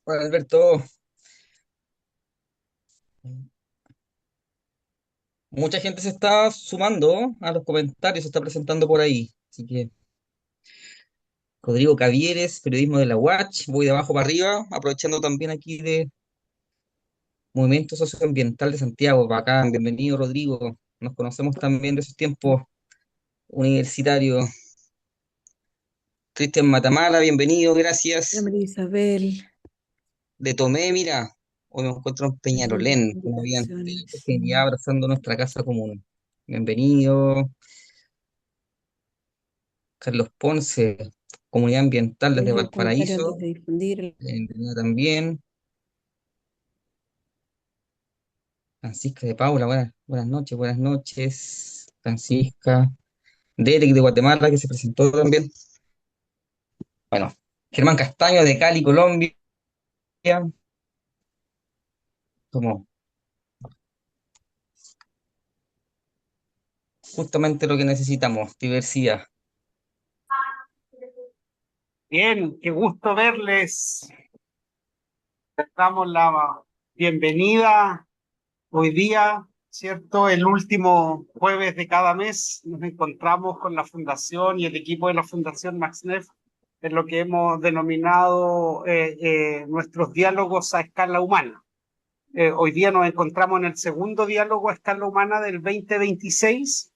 Bueno, Alberto, mucha gente se está sumando a los comentarios, se está presentando por ahí. Así que, Rodrigo Cavieres, periodismo de la Watch, voy de abajo para arriba, aprovechando también aquí de Movimiento Socioambiental de Santiago. Bacán, bienvenido, Rodrigo. Nos conocemos también de esos tiempos universitarios. Cristian Matamala, bienvenido, Hola gracias. María Isabel, De Tomé, mira, hoy me encuentro en gracias por Peñarolén, las una vía entera de invitaciones. genial, abrazando nuestra casa común. Bienvenido. Carlos Ponce, Comunidad Ambiental desde ¿Tienes algún comentario antes Valparaíso, de difundir? bienvenida también. Francisca de Paula, buenas noches, buenas noches. Francisca, Derek de Guatemala, que se presentó también. Bueno, Germán Castaño de Cali, Colombia, como justamente lo que necesitamos, diversidad. Bien, qué gusto verles. Les damos la bienvenida hoy día, ¿cierto? El último jueves de cada mes nos encontramos con la Fundación y el equipo de la Fundación MaxNeff en lo que hemos denominado nuestros diálogos a escala humana. Hoy día nos encontramos en el segundo diálogo a escala humana del 2026.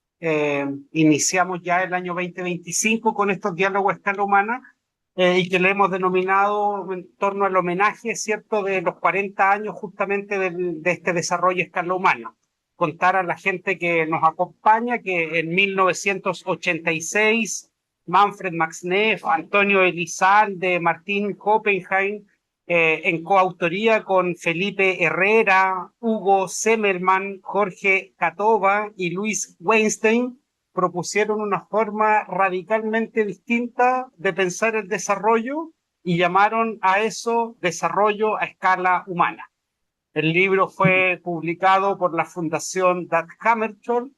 Iniciamos ya el año 2025 con estos diálogos a escala humana y que le hemos denominado en torno al homenaje, ¿cierto?, de los 40 años justamente de este desarrollo a escala humana. Contar a la gente que nos acompaña que en 1986 Manfred Max Neff, Antonio Elizalde, Martín Hoppenheim, en coautoría con Felipe Herrera, Hugo Zemelman, Jorge Catova y Luis Weinstein, propusieron una forma radicalmente distinta de pensar el desarrollo y llamaron a eso desarrollo a escala humana. El libro fue publicado por la Fundación Dag Hammarskjöld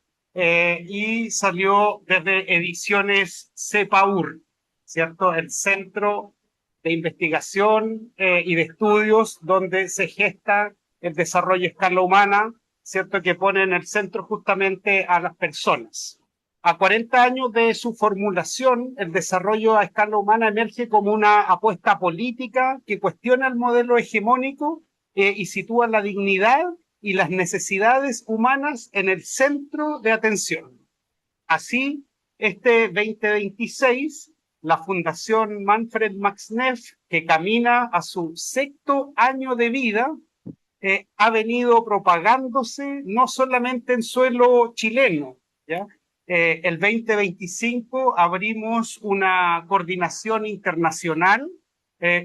y salió desde Ediciones CEPAUR, ¿cierto? El Centro de Investigación y de Estudios donde se gesta el desarrollo a escala humana, ¿cierto? Que pone en el centro justamente a las personas. A 40 años de su formulación, el desarrollo a escala humana emerge como una apuesta política que cuestiona el modelo hegemónico y sitúa la dignidad y las necesidades humanas en el centro de atención. Así, este 2026, la Fundación Manfred Max Neff, que camina a su sexto año de vida, ha venido propagándose no solamente en suelo chileno, ¿ya? El 2025 abrimos una coordinación internacional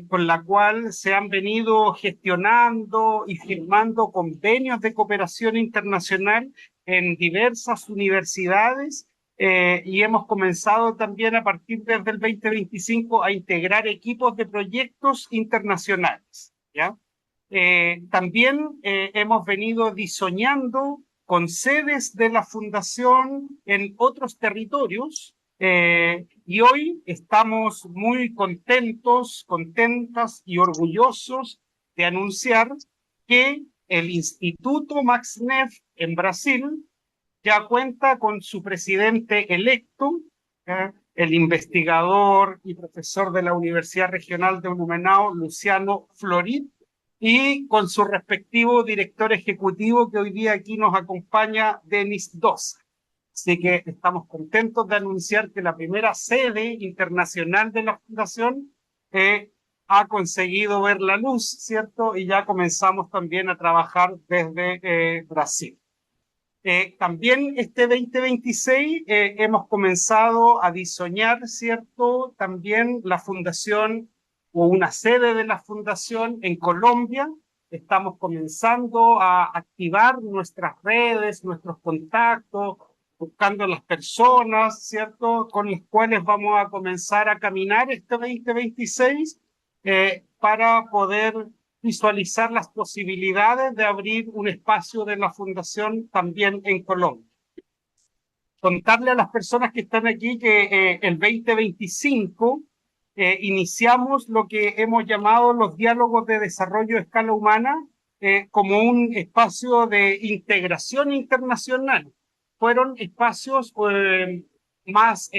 con la cual se han venido gestionando y firmando convenios de cooperación internacional en diversas universidades y hemos comenzado también a partir desde el 2025 a integrar equipos de proyectos internacionales, ¿ya? También hemos venido diseñando con sedes de la Fundación en otros territorios y hoy estamos muy contentos, contentas y orgullosos de anunciar que el Instituto Max Neff en Brasil ya cuenta con su presidente electo, el investigador y profesor de la Universidad Regional de Blumenau, Luciano Florit, y con su respectivo director ejecutivo que hoy día aquí nos acompaña, Denis Dosa. Así que estamos contentos de anunciar que la primera sede internacional de la Fundación ha conseguido ver la luz, ¿cierto? Y ya comenzamos también a trabajar desde Brasil. También este 2026 hemos comenzado a diseñar, ¿cierto? También la fundación o una sede de la fundación en Colombia. Estamos comenzando a activar nuestras redes, nuestros contactos, buscando las personas, ¿cierto? Con las cuales vamos a comenzar a caminar este 2026 para poder visualizar las posibilidades de abrir un espacio de la fundación también en Colombia. Contarle a las personas que están aquí que el 2025 iniciamos lo que hemos llamado los diálogos de desarrollo a escala humana como un espacio de integración internacional. Fueron espacios más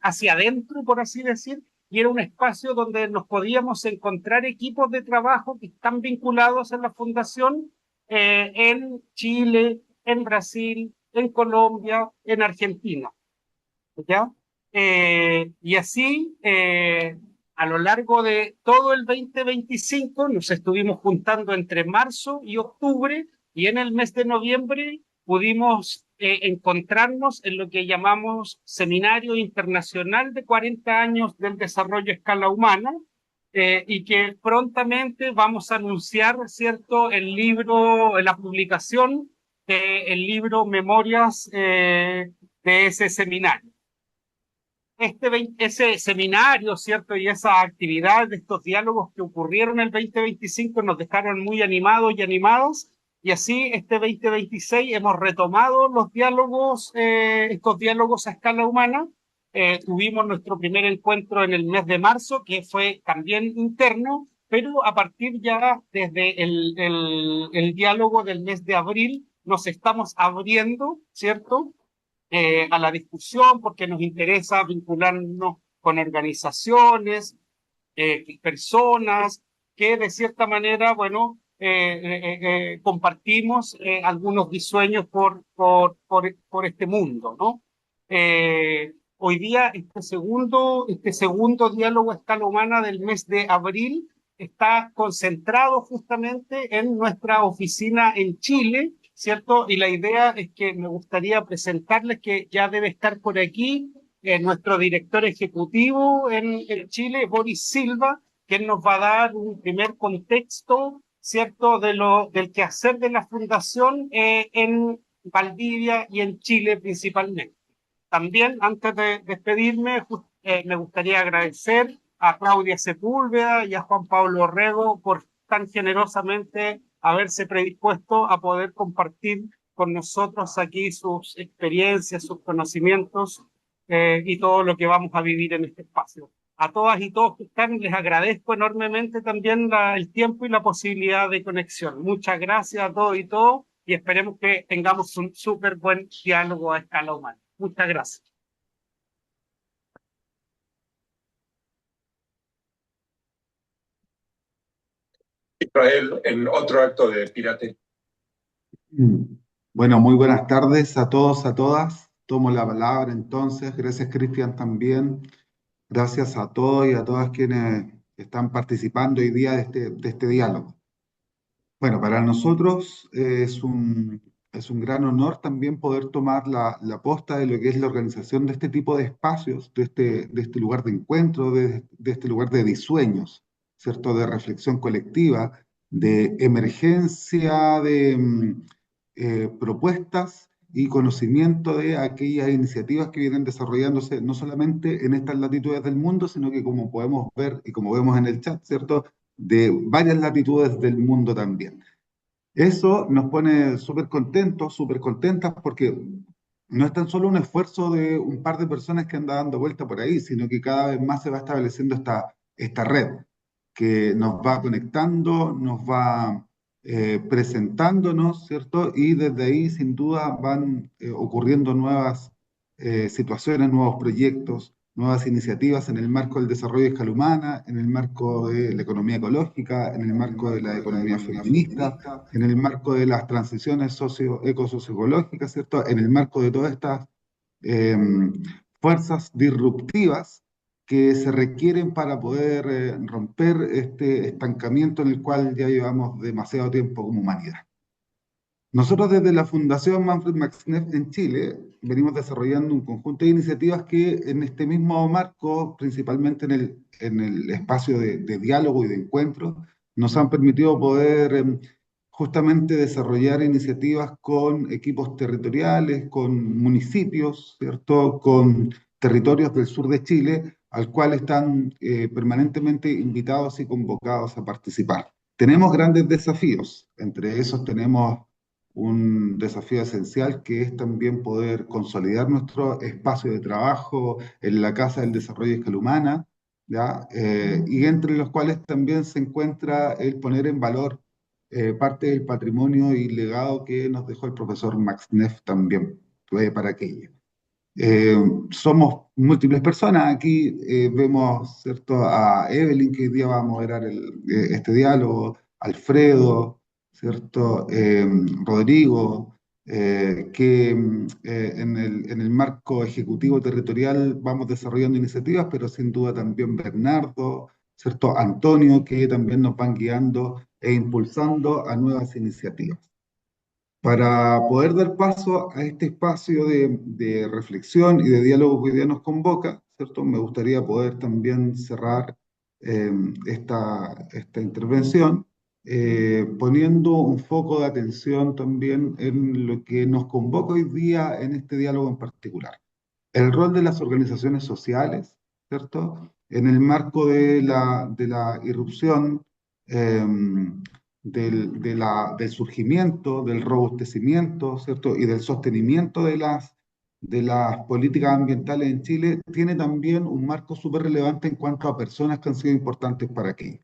hacia adentro, por así decir, y era un espacio donde nos podíamos encontrar equipos de trabajo que están vinculados a la fundación en Chile, en Brasil, en Colombia, en Argentina. ¿Ya? Y así, a lo largo de todo el 2025, nos estuvimos juntando entre marzo y octubre, y en el mes de noviembre pudimos encontrarnos en lo que llamamos Seminario Internacional de 40 años del desarrollo a escala humana, y que prontamente vamos a anunciar, ¿cierto?, el libro, la publicación del libro Memorias de ese seminario. Ese seminario, ¿cierto? Y esa actividad de estos diálogos que ocurrieron en el 2025 nos dejaron muy animados y animadas, y así este 2026 hemos retomado los diálogos, estos diálogos a escala humana. Tuvimos nuestro primer encuentro en el mes de marzo, que fue también interno, pero a partir ya desde el diálogo del mes de abril nos estamos abriendo, ¿cierto?, a la discusión, porque nos interesa vincularnos con organizaciones, personas que de cierta manera, bueno, compartimos algunos disueños por este mundo, ¿no? Hoy día este segundo diálogo a escala humana del mes de abril está concentrado justamente en nuestra oficina en Chile, ¿cierto? Y la idea es que me gustaría presentarles que ya debe estar por aquí nuestro director ejecutivo en Chile, Boris Silva, que nos va a dar un primer contexto, ¿cierto?, del quehacer de la Fundación en Valdivia y en Chile principalmente. También, antes de despedirme, me gustaría agradecer a Claudia Sepúlveda y a Juan Pablo Orrego por tan generosamente haberse predispuesto a poder compartir con nosotros aquí sus experiencias, sus conocimientos y todo lo que vamos a vivir en este espacio. A todas y todos que están, les agradezco enormemente también el tiempo y la posibilidad de conexión. Muchas gracias a todos y todos, y esperemos que tengamos un súper buen diálogo a escala humana. Muchas gracias. Israel, en otro acto de pirate. Bueno, muy buenas tardes a todos, a todas. Tomo la palabra entonces. Gracias, Cristian, también. Gracias a todos y a todas quienes están participando hoy día de este diálogo. Bueno, para nosotros es un gran honor también poder tomar la posta de lo que es la organización de este tipo de espacios, de este lugar de encuentro, de este lugar de disueños, ¿cierto? De reflexión colectiva, de emergencia de propuestas y conocimiento de aquellas iniciativas que vienen desarrollándose no solamente en estas latitudes del mundo, sino que como podemos ver y como vemos en el chat, ¿cierto?, de varias latitudes del mundo también. Eso nos pone súper contentos, súper contentas, porque no es tan solo un esfuerzo de un par de personas que andan dando vuelta por ahí, sino que cada vez más se va estableciendo esta red que nos va conectando, nos va presentándonos, ¿cierto? Y desde ahí, sin duda, van ocurriendo nuevas situaciones, nuevos proyectos, nuevas iniciativas en el marco del desarrollo a escala humana, en el marco de la economía ecológica, en el marco de la economía feminista, en el marco de las transiciones ecosocioecológicas, ¿cierto? En el marco de todas estas eh, fuerzas disruptivas que se requieren para poder romper este estancamiento en el cual ya llevamos demasiado tiempo como humanidad. Nosotros desde la Fundación Manfred Max Neff en Chile venimos desarrollando un conjunto de iniciativas que en este mismo marco, principalmente en el espacio de diálogo y de encuentro, nos han permitido poder justamente desarrollar iniciativas con equipos territoriales, con municipios, ¿cierto?, con territorios del sur de Chile, al cual están permanentemente invitados y convocados a participar. Tenemos grandes desafíos, entre esos tenemos un desafío esencial que es también poder consolidar nuestro espacio de trabajo en la Casa del Desarrollo a Escala Humana, ¿ya? Y entre los cuales también se encuentra el poner en valor parte del patrimonio y legado que nos dejó el profesor Max Neff también para aquello. Eh, Somos múltiples personas. Aquí vemos, ¿cierto?, a Evelyn, que hoy día va a moderar este diálogo, Alfredo, ¿cierto?, Rodrigo, que en el marco ejecutivo territorial vamos desarrollando iniciativas, pero sin duda también Bernardo, ¿cierto?, Antonio, que también nos van guiando e impulsando a nuevas iniciativas. Para poder dar paso a este espacio de reflexión y de diálogo que hoy día nos convoca, ¿cierto? Me gustaría poder también cerrar eh, esta intervención poniendo un foco de atención también en lo que nos convoca hoy día en este diálogo en particular. El rol de las organizaciones sociales, ¿cierto? En el marco de la irrupción eh, del surgimiento, del robustecimiento, ¿cierto? Y del sostenimiento de las políticas ambientales en Chile, tiene también un marco súper relevante en cuanto a personas que han sido importantes para aquí.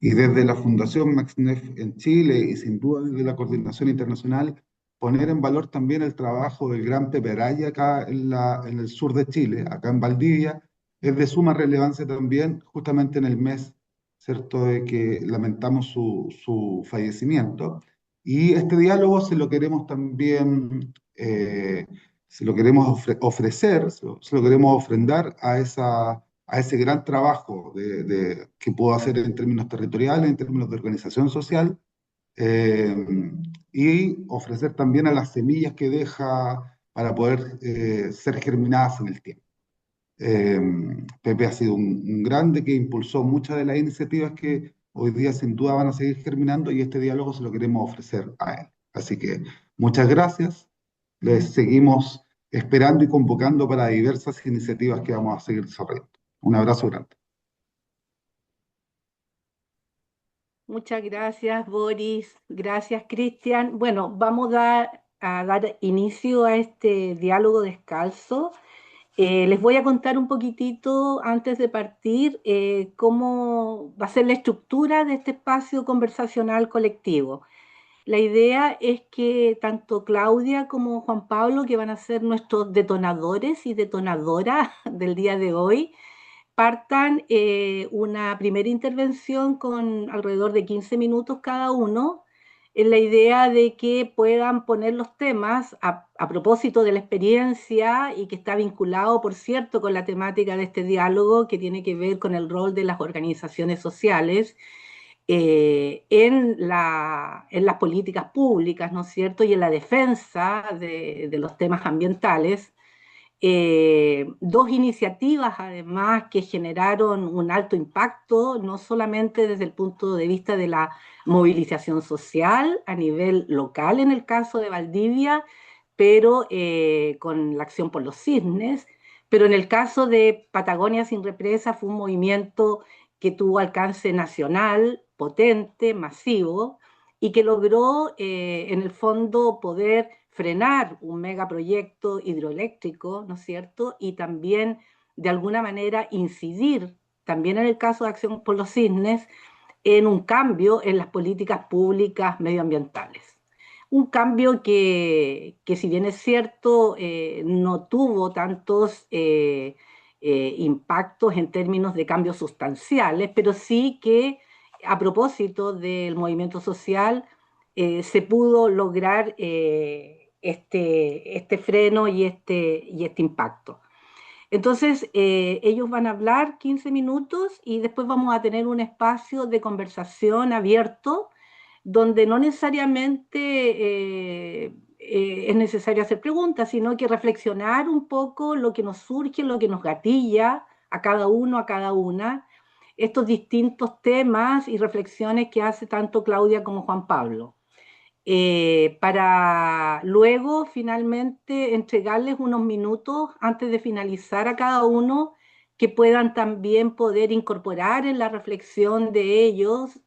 Y desde la Fundación Max Neff en Chile y sin duda desde la Coordinación Internacional, poner en valor también el trabajo del gran Pepe Araya acá en el sur de Chile, acá en Valdivia, es de suma relevancia también, justamente en el mes, ¿cierto?, de que lamentamos su fallecimiento. Y este diálogo se lo queremos también, se lo queremos ofrecer, se lo queremos ofrendar a ese gran trabajo que pudo hacer en términos territoriales, en términos de organización social, eh, y ofrecer también a las semillas que deja para poder ser germinadas en el tiempo. Eh, Pepe ha sido un grande que impulsó muchas de las iniciativas que hoy día sin duda van a seguir germinando y este diálogo se lo queremos ofrecer a él. Así que muchas gracias. Les seguimos esperando y convocando para diversas iniciativas que vamos a seguir desarrollando. Un abrazo grande. Muchas gracias, Boris. Gracias, Cristian. Bueno, vamos a dar inicio a este diálogo descalzo. Les voy a contar un poquitito antes de partir cómo va a ser la estructura de este espacio conversacional colectivo. La idea es que tanto Claudia como Juan Pablo, que van a ser nuestros detonadores y detonadoras del día de hoy, partan una primera intervención con alrededor de 15 minutos cada uno, en la idea de que puedan poner los temas a propósito de la experiencia y que está vinculado, por cierto, con la temática de este diálogo que tiene que ver con el rol de las organizaciones sociales en las políticas públicas, ¿no es cierto? Y en la defensa de los temas ambientales. Dos iniciativas además que generaron un alto impacto, no solamente desde el punto de vista de la movilización social a nivel local en el caso de Valdivia, pero con la acción por los cisnes, pero en el caso de Patagonia sin represa fue un movimiento que tuvo alcance nacional, potente, masivo, y que logró en el fondo poder frenar un megaproyecto hidroeléctrico, ¿no es cierto? Y también, de alguna manera, incidir, también en el caso de Acción por los Cisnes, en un cambio en las políticas públicas medioambientales. Un cambio que si bien es cierto, no tuvo tantos impactos en términos de cambios sustanciales, pero sí que a propósito del movimiento social se pudo lograr este freno y este impacto. Entonces, ellos van a hablar 15 minutos y después vamos a tener un espacio de conversación abierto donde no necesariamente es necesario hacer preguntas, sino que reflexionar un poco lo que nos surge, lo que nos gatilla a cada uno, a cada una, estos distintos temas y reflexiones que hace tanto Claudia como Juan Pablo. Para luego finalmente entregarles unos minutos antes de finalizar a cada uno que puedan también poder incorporar en la reflexión de ellos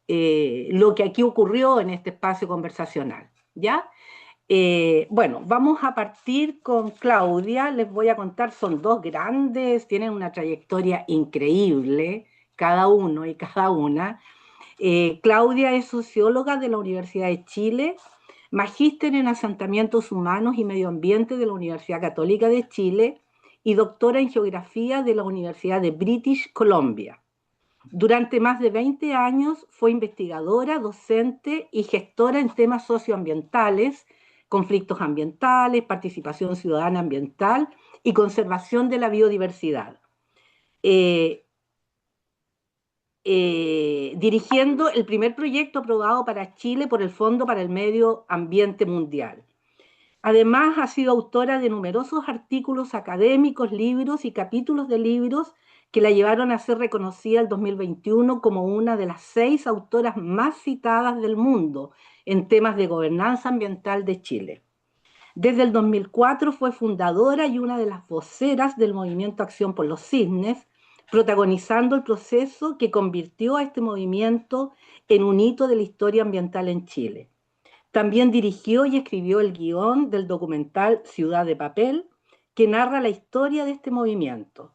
lo que aquí ocurrió en este espacio conversacional, ¿ya? Bueno, vamos a partir con Claudia. Les voy a contar, son dos grandes, tienen una trayectoria increíble, cada uno y cada una. Claudia es socióloga de la Universidad de Chile, magíster en asentamientos humanos y medio ambiente de la Universidad Católica de Chile y doctora en geografía de la Universidad de British Columbia. Durante más de 20 años fue investigadora, docente y gestora en temas socioambientales, conflictos ambientales, participación ciudadana ambiental y conservación de la biodiversidad. Eh, Dirigiendo el primer proyecto aprobado para Chile por el Fondo para el Medio Ambiente Mundial. Además, ha sido autora de numerosos artículos académicos, libros y capítulos de libros que la llevaron a ser reconocida el 2021 como una de las 6 autoras más citadas del mundo en temas de gobernanza ambiental de Chile. Desde el 2004 fue fundadora y una de las voceras del movimiento Acción por los Cisnes, protagonizando el proceso que convirtió a este movimiento en un hito de la historia ambiental en Chile. También dirigió y escribió el guión del documental Ciudad de Papel, que narra la historia de este movimiento.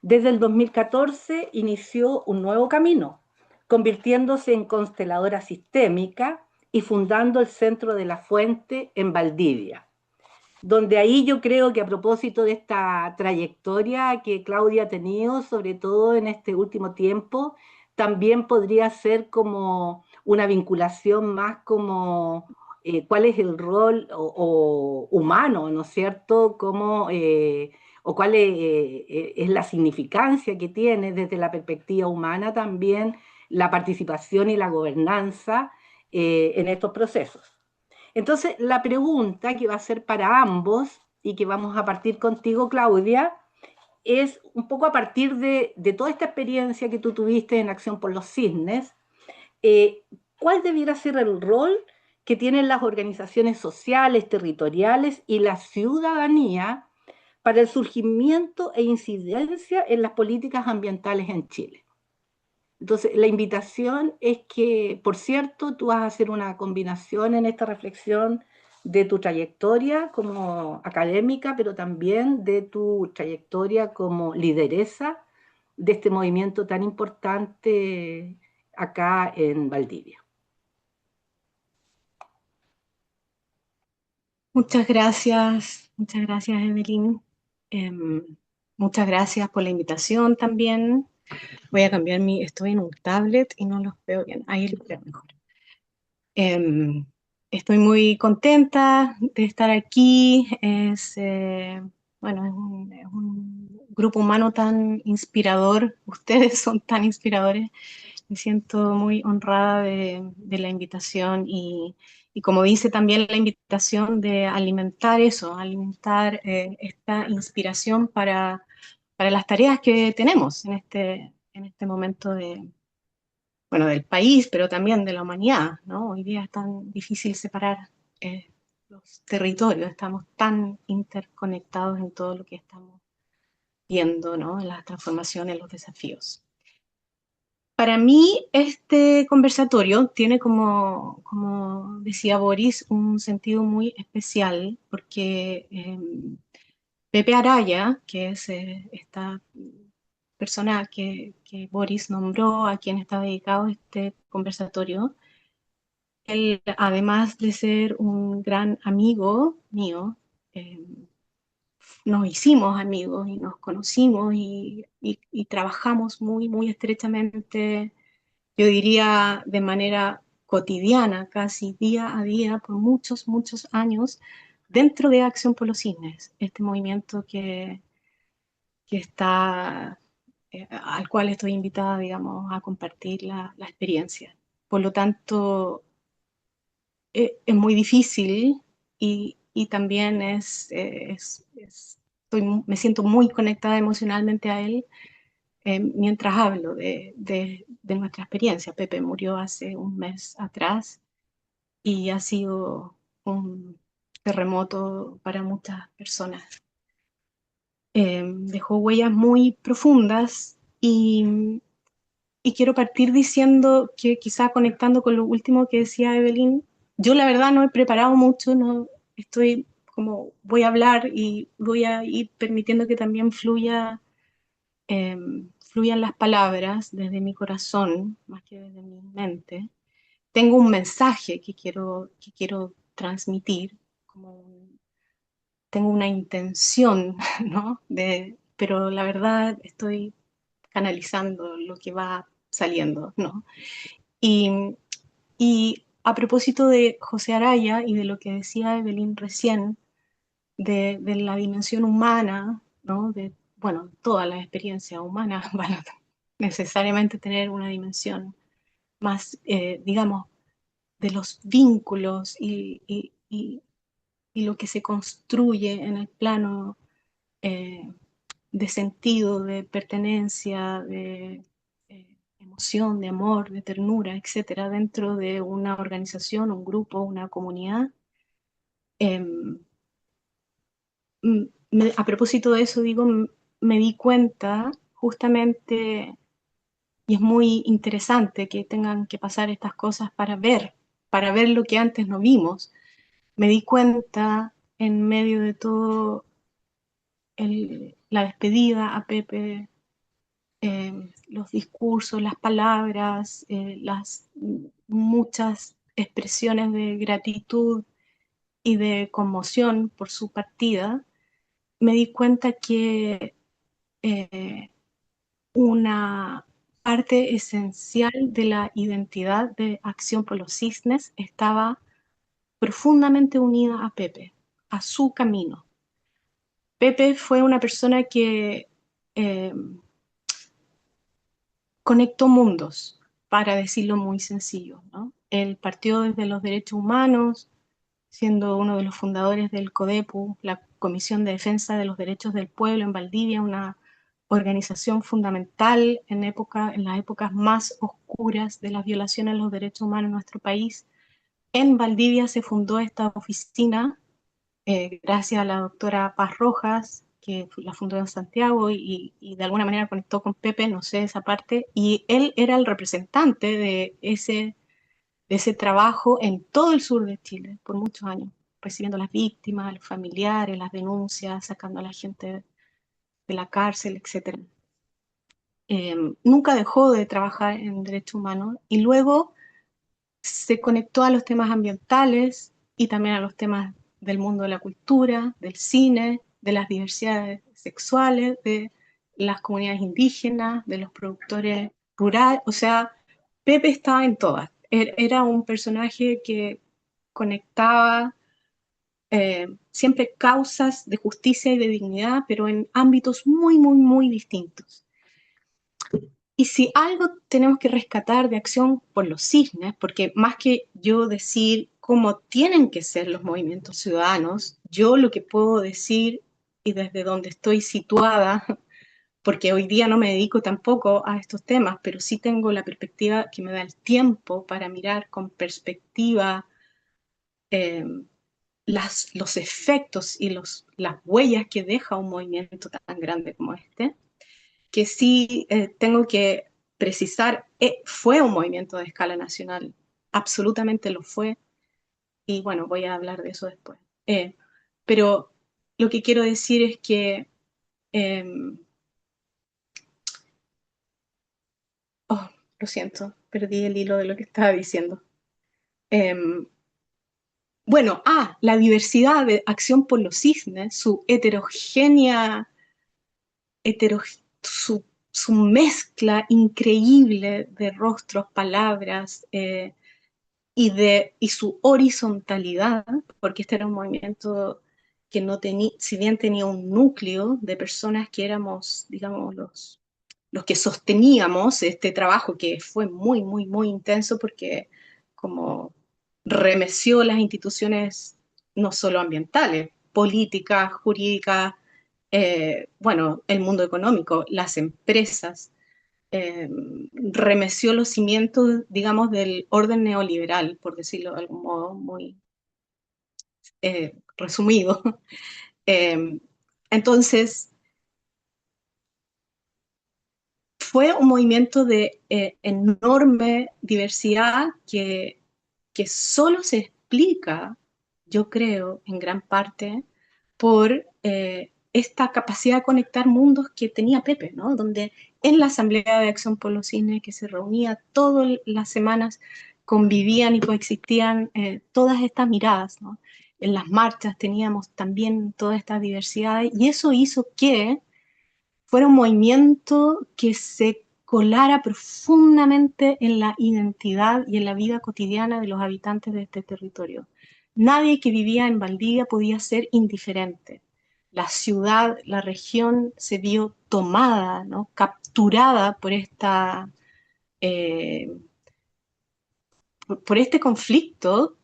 Desde el 2014 inició un nuevo camino, convirtiéndose en consteladora sistémica y fundando el Centro de la Fuente en Valdivia, donde ahí yo creo que a propósito de esta trayectoria que Claudia ha tenido, sobre todo en este último tiempo, también podría ser como una vinculación más como cuál es el rol o humano, ¿no es cierto? Cómo, o cuál es la significancia que tiene desde la perspectiva humana también la participación y la gobernanza en estos procesos. Entonces, la pregunta que va a ser para ambos y que vamos a partir contigo, Claudia, es un poco a partir de toda esta experiencia que tú tuviste en Acción por los Cisnes, eh, ¿cuál debiera ser el rol que tienen las organizaciones sociales, territoriales y la ciudadanía para el surgimiento e incidencia en las políticas ambientales en Chile? Entonces, la invitación es que, por cierto, tú vas a hacer una combinación en esta reflexión de tu trayectoria como académica, pero también de tu trayectoria como lideresa de este movimiento tan importante acá en Valdivia. Muchas gracias Evelyn. Muchas gracias por la invitación también. Voy a cambiar estoy en un tablet y no los veo bien, ahí los veo mejor. Estoy muy contenta de estar aquí, bueno, es un grupo humano tan inspirador, ustedes son tan inspiradores, me siento muy honrada de la invitación y como dice también la invitación de alimentar eso, alimentar esta inspiración para las tareas que tenemos en este momento bueno, del país, pero también de la humanidad, ¿no? Hoy día es tan difícil separar los territorios, estamos tan interconectados en todo lo que estamos viendo, ¿no? En las transformaciones, los desafíos. Para mí, este conversatorio tiene, como decía Boris, un sentido muy especial, porque Pepe Araya, que es esta persona que Boris nombró, a quien está dedicado este conversatorio, él, además de ser un gran amigo mío, eh, nos hicimos amigos y nos conocimos y trabajamos muy, muy estrechamente, yo diría de manera cotidiana, casi día a día, por muchos, muchos años, dentro de Acción por los Cisnes, este movimiento que está, al cual estoy invitada, digamos, a compartir la experiencia. Por lo tanto, es muy difícil y también me siento muy conectada emocionalmente a él mientras hablo de nuestra experiencia. Pepe murió hace un mes atrás y ha sido un terremoto para muchas personas. Dejó huellas muy profundas y quiero partir diciendo que quizá conectando con lo último que decía Evelyn, yo la verdad no he preparado mucho, no, estoy como, voy a hablar y voy a ir permitiendo que también fluyan las palabras desde mi corazón, más que desde mi mente. Tengo un mensaje que quiero transmitir, tengo una intención, ¿no? Pero la verdad estoy canalizando lo que va saliendo, ¿no? Y, y a propósito de José Araya y de lo que decía Evelyn recién, de la dimensión humana, ¿no? De, bueno, todas las experiencias humanas van a necesariamente tener una dimensión más, digamos, de los vínculos y lo que se construye en el plano eh, de sentido, de pertenencia, de emoción, de amor, de ternura, etcétera, dentro de una organización, un grupo, una comunidad. Eh, a propósito de eso, digo, me di cuenta justamente, y es muy interesante que tengan que pasar estas cosas para ver lo que antes no vimos. Me di cuenta en medio de todo la despedida a Pepe, los discursos, las palabras, las muchas expresiones de gratitud y de conmoción por su partida, me di cuenta que eh, una parte esencial de la identidad de Acción por los Cisnes estaba profundamente unida a Pepe, a su camino. Pepe fue una persona que eh, conectó mundos, para decirlo muy sencillo, ¿no? Él partió desde los derechos humanos, siendo uno de los fundadores del CODEPU, la Comisión de Defensa de los Derechos del Pueblo en Valdivia, una organización fundamental en las épocas más oscuras de las violaciones a los derechos humanos en nuestro país. En Valdivia se fundó esta oficina gracias a la doctora Paz Rojas, que la fundó en Santiago y de alguna manera conectó con Pepe, no sé esa parte, y él era el representante de ese trabajo en todo el sur de Chile por muchos años, recibiendo a las víctimas, a los familiares, las denuncias, sacando a la gente de la cárcel, etc. Nunca dejó de trabajar en derechos humanos y luego se conectó a los temas ambientales y también a los temas del mundo de la cultura, del cine, de las diversidades sexuales, de las comunidades indígenas, de los productores rurales. O sea, Pepe estaba en todas. Era un personaje que conectaba siempre causas de justicia y de dignidad, pero en ámbitos muy, muy, muy distintos. Y si algo tenemos que rescatar de Acción por los Cisnes, porque más que yo decir cómo tienen que ser los movimientos ciudadanos, yo lo que puedo decir y desde donde estoy situada, porque hoy día no me dedico tampoco a estos temas, pero sí tengo la perspectiva que me da el tiempo para mirar con perspectiva eh, los efectos y las huellas que deja un movimiento tan grande como este, que sí tengo que precisar, fue un movimiento de escala nacional, absolutamente lo fue, y bueno, voy a hablar de eso después. Pero lo que quiero decir es que, eh, oh, lo siento, perdí el hilo de lo que estaba diciendo. Eh, bueno, la diversidad de Acción por los Cisnes, su heterogénea, hetero, su mezcla increíble de rostros, palabras, y su horizontalidad, porque este era un movimiento que no tenía, si bien tenía un núcleo de personas que éramos, digamos, los que sosteníamos este trabajo que fue muy, muy, muy intenso porque como remeció las instituciones no solo ambientales, políticas, jurídicas, bueno, el mundo económico, las empresas, remeció los cimientos, digamos, del orden neoliberal, por decirlo de algún modo muy resumido. Eh, entonces, fue un movimiento de enorme diversidad que solo se explica yo creo, en gran parte, por esta capacidad de conectar mundos que tenía Pepe, ¿no? Donde en la Asamblea de Acción por los Cisnes, que se reunía todas las semanas, convivían y coexistían todas estas miradas, ¿no? En las marchas teníamos también toda esta diversidad y eso hizo que fuera un movimiento que se colara profundamente en la identidad y en la vida cotidiana de los habitantes de este territorio. Nadie que vivía en Valdivia podía ser indiferente. La ciudad, la región se vio tomada, ¿no? Capturada por eh, por este conflicto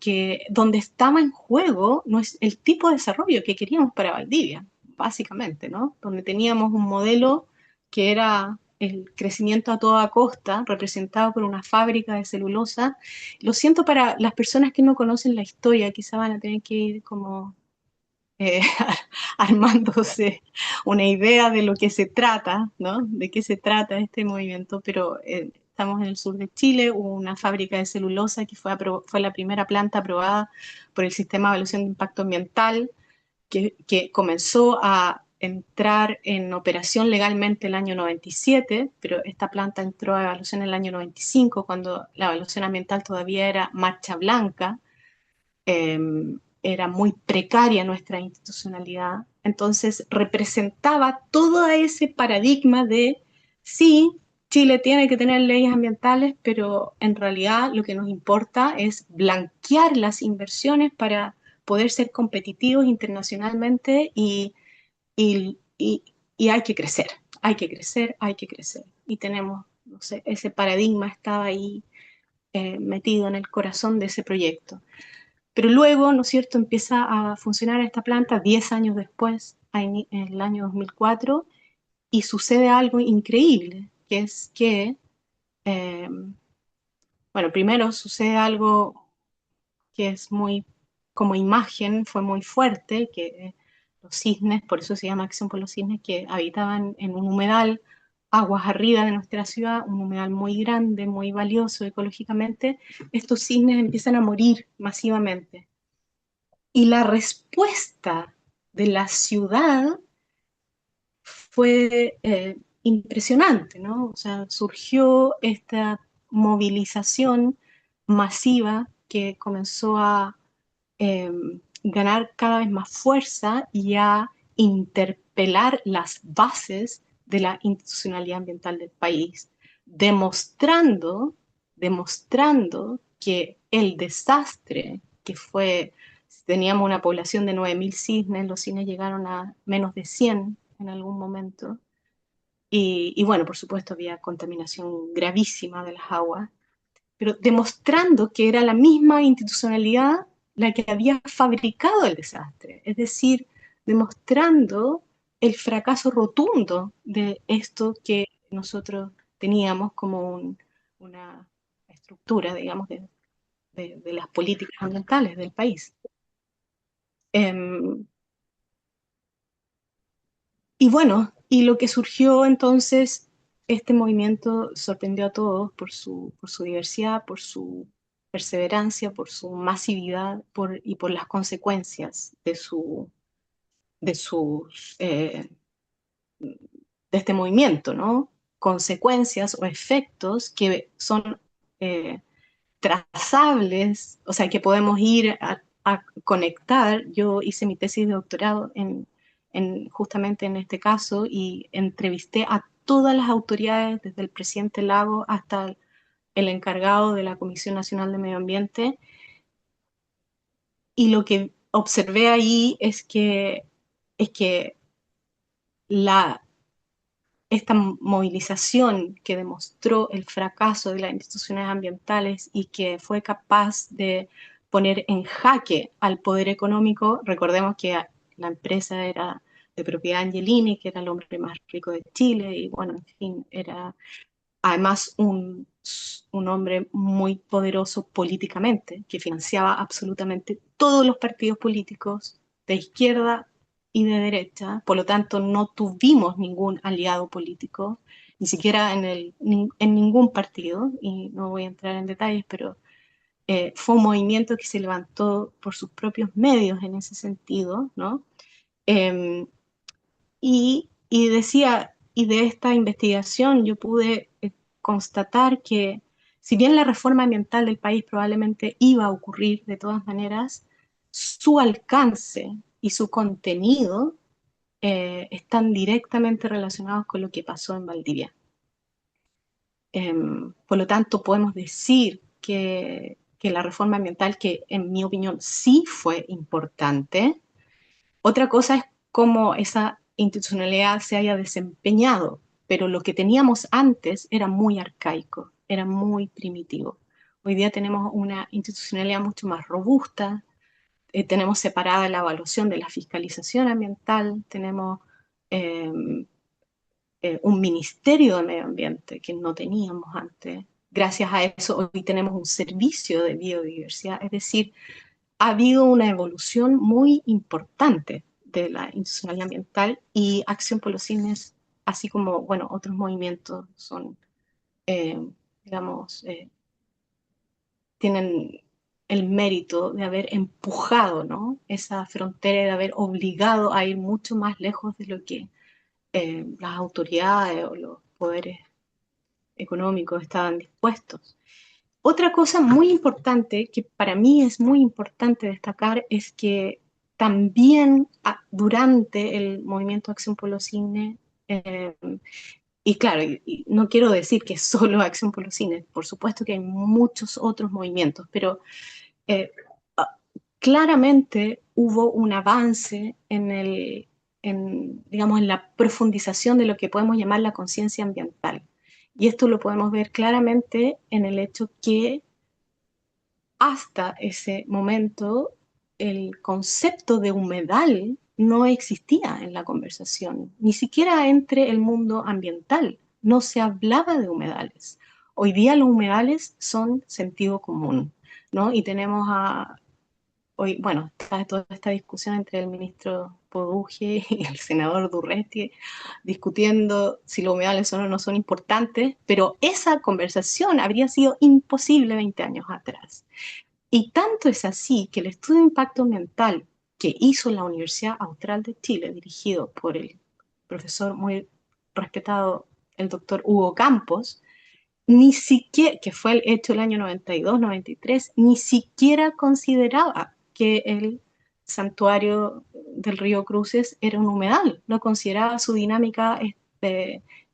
donde estaba en juego no es el tipo de desarrollo que queríamos para Valdivia, básicamente, ¿no? Donde teníamos un modelo que era el crecimiento a toda costa, representado por una fábrica de celulosa. Lo siento para las personas que no conocen la historia, quizá van a tener que ir como eh, armándose una idea de lo que se trata, ¿no? De qué se trata este movimiento, pero estamos en el sur de Chile, hubo una fábrica de celulosa que fue la primera planta aprobada por el Sistema de Evaluación de Impacto Ambiental, que comenzó a entrar en operación legalmente el año 97, pero esta planta entró a evaluación en el año 95, cuando la evaluación ambiental todavía era marcha blanca, eh, era muy precaria nuestra institucionalidad, entonces representaba todo ese paradigma de, sí, Chile tiene que tener leyes ambientales, pero en realidad lo que nos importa es blanquear las inversiones para poder ser competitivos internacionalmente y hay que crecer, hay que crecer, hay que crecer. Y tenemos, no sé, ese paradigma estaba ahí metido en el corazón de ese proyecto. Pero luego, ¿no es cierto?, empieza a funcionar esta planta 10 años después, en el año 2004, y sucede algo increíble, que es que, eh, bueno, primero sucede algo que es muy, como imagen, fue muy fuerte, que los cisnes, por eso se llama Acción por los Cisnes, que habitaban en un humedal aguas arriba de nuestra ciudad, un humedal muy grande, muy valioso ecológicamente, estos cisnes empiezan a morir masivamente. Y la respuesta de la ciudad fue impresionante, ¿no? O sea, surgió esta movilización masiva que comenzó a eh, ganar cada vez más fuerza y a interpelar las bases de la institucionalidad ambiental del país, demostrando que el desastre que fue, teníamos una población de 9.000 cisnes, los cisnes llegaron a menos de 100 en algún momento, y bueno, por supuesto había contaminación gravísima de las aguas, pero demostrando que era la misma institucionalidad la que había fabricado el desastre, es decir, demostrando el fracaso rotundo de esto que nosotros teníamos como una estructura, digamos, de las políticas ambientales del país. Y bueno, y lo que surgió entonces, este movimiento sorprendió a todos por su diversidad, por su perseverancia, por su masividad y por las consecuencias de, sus, de este movimiento, ¿no? Consecuencias o efectos que son eh, trazables, o sea, que podemos ir a conectar. Yo hice mi tesis de doctorado justamente en este caso y entrevisté a todas las autoridades, desde el presidente Lago hasta el encargado de la Comisión Nacional de Medio Ambiente, y lo que observé ahí es que la, esta movilización que demostró el fracaso de las instituciones ambientales y que fue capaz de poner en jaque al poder económico. Recordemos que la empresa era de propiedad Angelini, que era el hombre más rico de Chile, y bueno, en fin, era además un hombre muy poderoso políticamente, que financiaba absolutamente todos los partidos políticos de izquierda y de derecha. Por lo tanto, no tuvimos ningún aliado político, ni siquiera en ningún partido, y no voy a entrar en detalles, pero fue un movimiento que se levantó por sus propios medios en ese sentido, ¿no? Y decía, y de esta investigación yo pude constatar que si bien la reforma ambiental del país probablemente iba a ocurrir de todas maneras, su alcance y su contenido están directamente relacionados con lo que pasó en Valdivia. Por lo tanto, podemos decir que la reforma ambiental, que en mi opinión sí fue importante, otra cosa es cómo esa institucionalidad se haya desempeñado, pero lo que teníamos antes era muy arcaico, era muy primitivo. Hoy día tenemos una institucionalidad mucho más robusta, tenemos separada la evaluación de la fiscalización ambiental, tenemos eh, un ministerio de medio ambiente que no teníamos antes. Gracias a eso hoy tenemos un servicio de biodiversidad, es decir, ha habido una evolución muy importante de la institucionalidad ambiental y Acción por los Cisnes, así como, bueno, otros movimientos son, eh, digamos, tienen el mérito de haber empujado, ¿no?, esa frontera y de haber obligado a ir mucho más lejos de lo que las autoridades o los poderes económicos estaban dispuestos. Otra cosa muy importante, que para mí es muy importante destacar, es que también durante el movimiento Acción por los Cisnes, y claro, y no quiero decir que solo Acción por los Cisnes, por supuesto que hay muchos otros movimientos, pero eh, claramente hubo un avance digamos, en la profundización de lo que podemos llamar la conciencia ambiental. Y esto lo podemos ver claramente en el hecho que hasta ese momento el concepto de humedal no existía en la conversación, ni siquiera entre el mundo ambiental, no se hablaba de humedales. Hoy día los humedales son sentido común, ¿no? Y tenemos hoy, bueno, está toda esta discusión entre el ministro Poduje y el senador Durresti discutiendo si los humedales son o no son importantes, pero esa conversación habría sido imposible 20 años atrás. Y tanto es así que el estudio de impacto ambiental que hizo la Universidad Austral de Chile, dirigido por el profesor muy respetado, el doctor Hugo Campos, ni siquiera, que fue hecho el año 92-93, ni siquiera consideraba que el santuario del río Cruces era un humedal, no consideraba su dinámica,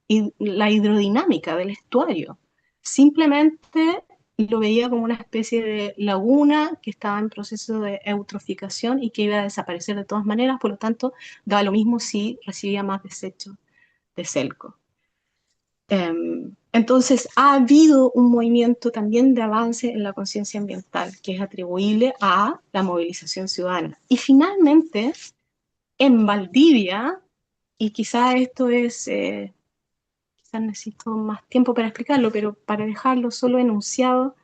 y la hidrodinámica del estuario. Simplemente lo veía como una especie de laguna que estaba en proceso de eutroficación y que iba a desaparecer de todas maneras, por lo tanto, daba lo mismo si recibía más desechos de Celco. Entonces, ha habido un movimiento también de avance en la conciencia ambiental que es atribuible a la movilización ciudadana. Y finalmente, en Valdivia, y quizá esto es, quizás necesito más tiempo para explicarlo, pero para dejarlo solo enunciado,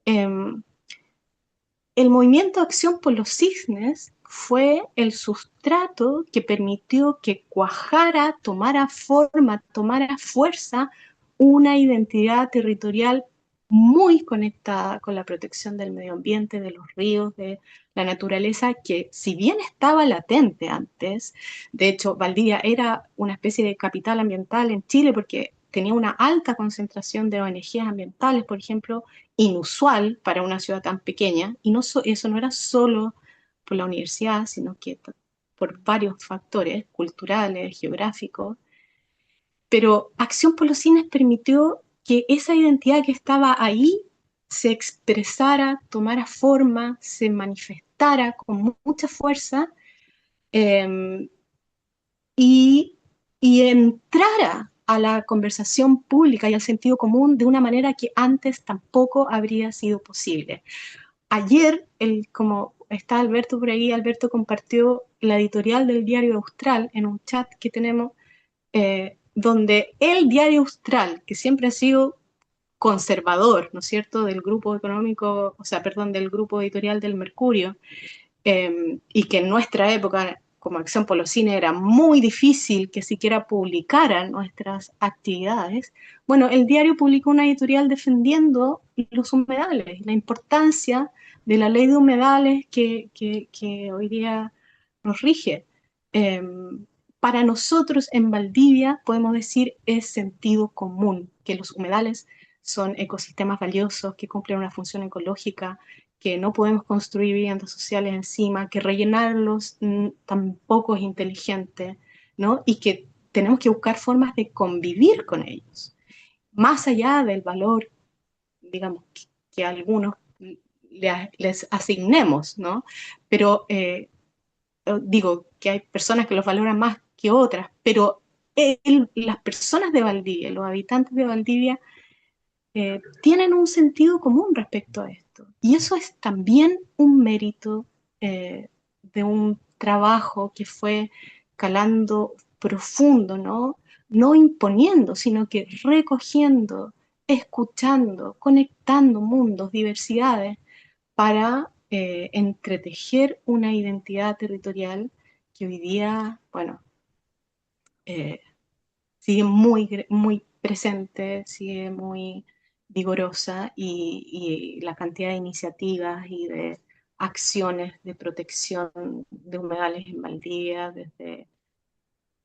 el movimiento Acción por los Cisnes fue el sustrato que permitió que cuajara, tomara forma, tomara fuerza una identidad territorial muy conectada con la protección del medio ambiente, de los ríos, de la naturaleza, que si bien estaba latente antes, de hecho Valdivia era una especie de capital ambiental en Chile porque tenía una alta concentración de ONGs ambientales, por ejemplo, inusual para una ciudad tan pequeña, y no eso no era solo por la universidad, sino que por varios factores culturales, geográficos, pero Acción por los Cisnes permitió que esa identidad que estaba ahí se expresara, tomara forma, se manifestara con mucha fuerza, eh, y, y entrara a la conversación pública y al sentido común de una manera que antes tampoco habría sido posible. Ayer, como está Alberto por ahí, Alberto compartió la editorial del Diario Austral en un chat que tenemos, donde el Diario Austral, que siempre ha sido conservador, ¿no es cierto?, del grupo económico, o sea, perdón, del grupo editorial del Mercurio, y que en nuestra época como Acción por los Cines era muy difícil que siquiera publicaran nuestras actividades, bueno, el diario publicó una editorial defendiendo los humedales, la importancia de la ley de humedales que hoy día nos rige. Eh, para nosotros en Valdivia podemos decir es sentido común que los humedales son ecosistemas valiosos que cumplen una función ecológica, que no podemos construir viviendas sociales encima, que rellenarlos tampoco es inteligente, ¿no? Y que tenemos que buscar formas de convivir con ellos, más allá del valor, digamos, que algunos les asignemos, ¿no? Pero digo que hay personas que los valoran más que otras, pero las personas de Valdivia, los habitantes de Valdivia, tienen un sentido común respecto a esto. Y eso es también un mérito de un trabajo que fue calando profundo, ¿no? No imponiendo, sino que recogiendo, escuchando, conectando mundos, diversidades, para entretejer una identidad territorial que hoy día, bueno, eh, sigue muy presente, sigue muy vigorosa y la cantidad de iniciativas y de acciones de protección de humedales en Valdivia, desde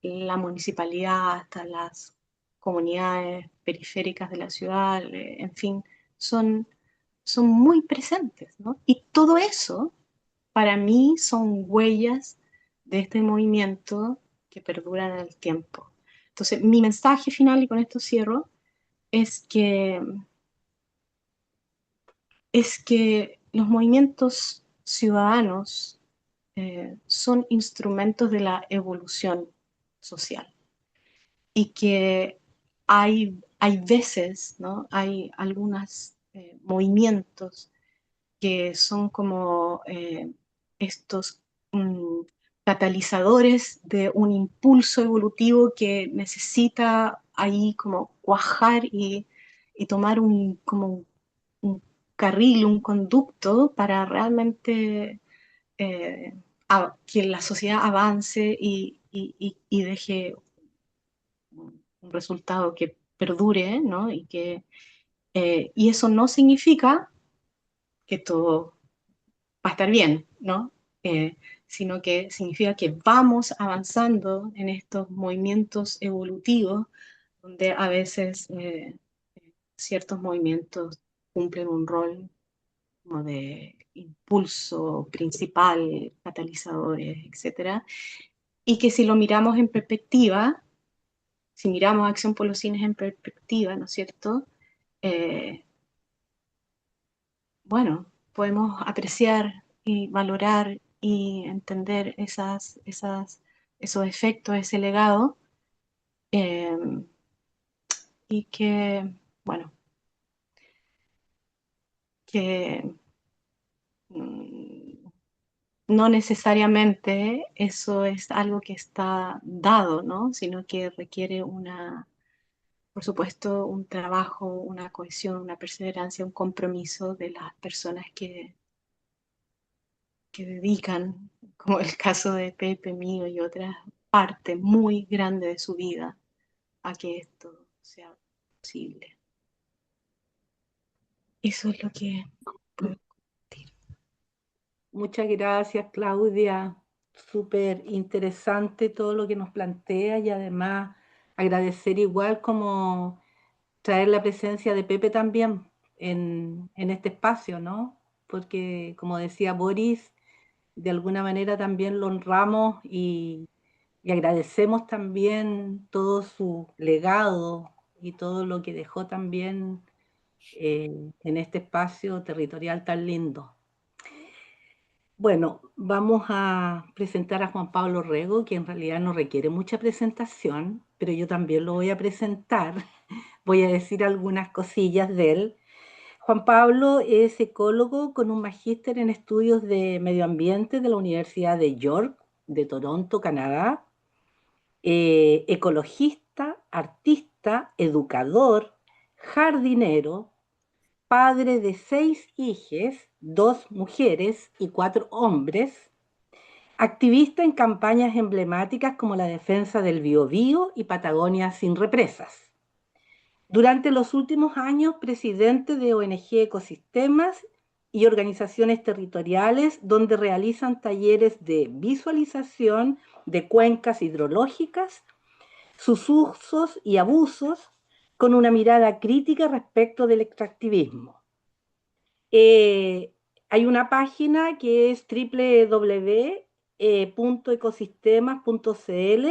la municipalidad hasta las comunidades periféricas de la ciudad, en fin, son muy presentes, ¿no? Y todo eso, para mí, son huellas de este movimiento que perduran en el tiempo. Entonces, mi mensaje final, y con esto cierro, es que los movimientos ciudadanos son instrumentos de la evolución social y que hay veces, ¿no? Hay algunos movimientos que son como estos catalizadores de un impulso evolutivo que necesita ahí como cuajar y tomar como un carril, un conducto para realmente que la sociedad avance y deje un resultado que perdure, ¿no? Y eso no significa que todo va a estar bien, ¿no? Eh, Sino que significa que vamos avanzando en estos movimientos evolutivos, donde a veces ciertos movimientos cumplen un rol como de impulso principal, catalizadores, etcétera, y que si lo miramos en perspectiva, si miramos Acción por los Cines en perspectiva, ¿no es cierto? Eh, bueno, podemos apreciar y valorar y entender esos efectos, ese legado, eh, y que, bueno, que mm, no necesariamente eso es algo que está dado, ¿no? Sino que requiere por supuesto, un trabajo, una cohesión, una perseverancia, un compromiso de las personas que dedican, como el caso de Pepe, mío y otras, parte muy grande de su vida a que esto sea posible. Eso es lo que puedo decir. Muchas gracias, Claudia. Súper interesante todo lo que nos plantea y además agradecer igual como traer la presencia de Pepe también en este espacio, ¿no? Porque como decía Boris, de alguna manera también lo honramos y agradecemos también todo su legado y todo lo que dejó también en este espacio territorial tan lindo. Bueno, vamos a presentar a Juan Pablo Rego, que en realidad no requiere mucha presentación, pero yo también lo voy a presentar. Voy a decir algunas cosillas de él. Juan Pablo es ecólogo con un magíster en estudios de medio ambiente de la Universidad de York, de Toronto, Canadá. Ecologista, artista, educador, jardinero, padre de 6 hijas, 2 mujeres y 4 hombres. Activista en campañas emblemáticas como la defensa del Biobío y Patagonia sin represas. Durante los últimos años, presidente de ONG Ecosistemas y organizaciones territoriales donde realizan talleres de visualización de cuencas hidrológicas, sus usos y abusos, con una mirada crítica respecto del extractivismo. Eh, Hay una página que es www.ecosistemas.cl,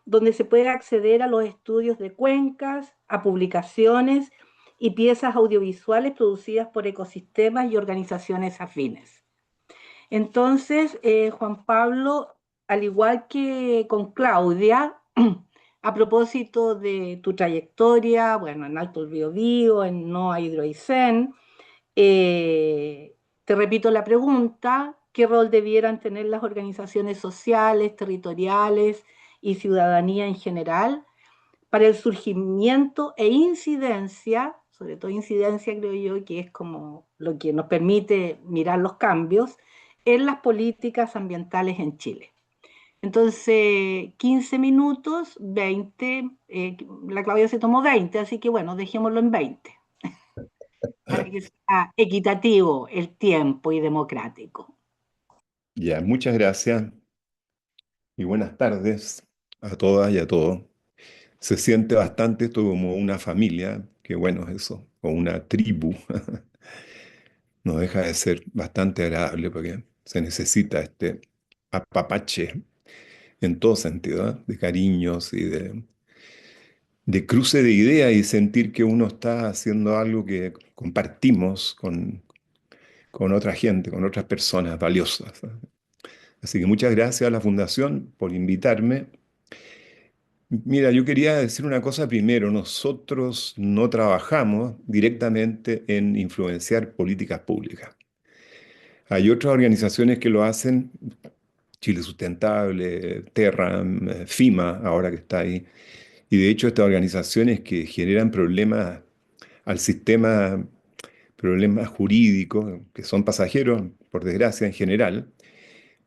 donde se puede acceder a los estudios de cuencas, a publicaciones y piezas audiovisuales producidas por ecosistemas y organizaciones afines. Entonces, Juan Pablo, al igual que con Claudia, a propósito de tu trayectoria, bueno, en Alto el Biobío, en NOA Hidroaicén, eh, te repito la pregunta: ¿qué rol debieran tener las organizaciones sociales, territoriales y ciudadanía en general para el surgimiento e incidencia, sobre todo incidencia creo yo que es como lo que nos permite mirar los cambios en las políticas ambientales en Chile? Entonces, 15 minutos, 20, la Claudia se tomó 20, así que bueno, dejémoslo en 20 para que sea equitativo el tiempo y democrático. Ya, muchas gracias y buenas tardes a todas y a todos. Se siente bastante esto como una familia, que bueno, eso, o una tribu. No deja de ser bastante agradable porque se necesita este apapache en todo sentido, ¿eh? De cariños y de cruce de ideas y sentir que uno está haciendo algo que compartimos con otra gente, con otras personas valiosas, ¿eh? Así que muchas gracias a la Fundación por invitarme. Mira, yo quería decir una cosa primero. Nosotros no trabajamos directamente en influenciar políticas públicas. Hay otras organizaciones que lo hacen, Chile Sustentable, Terra, FIMA, ahora que está ahí. Y de hecho estas organizaciones que generan problemas al sistema, problemas jurídicos, que son pasajeros, por desgracia en general,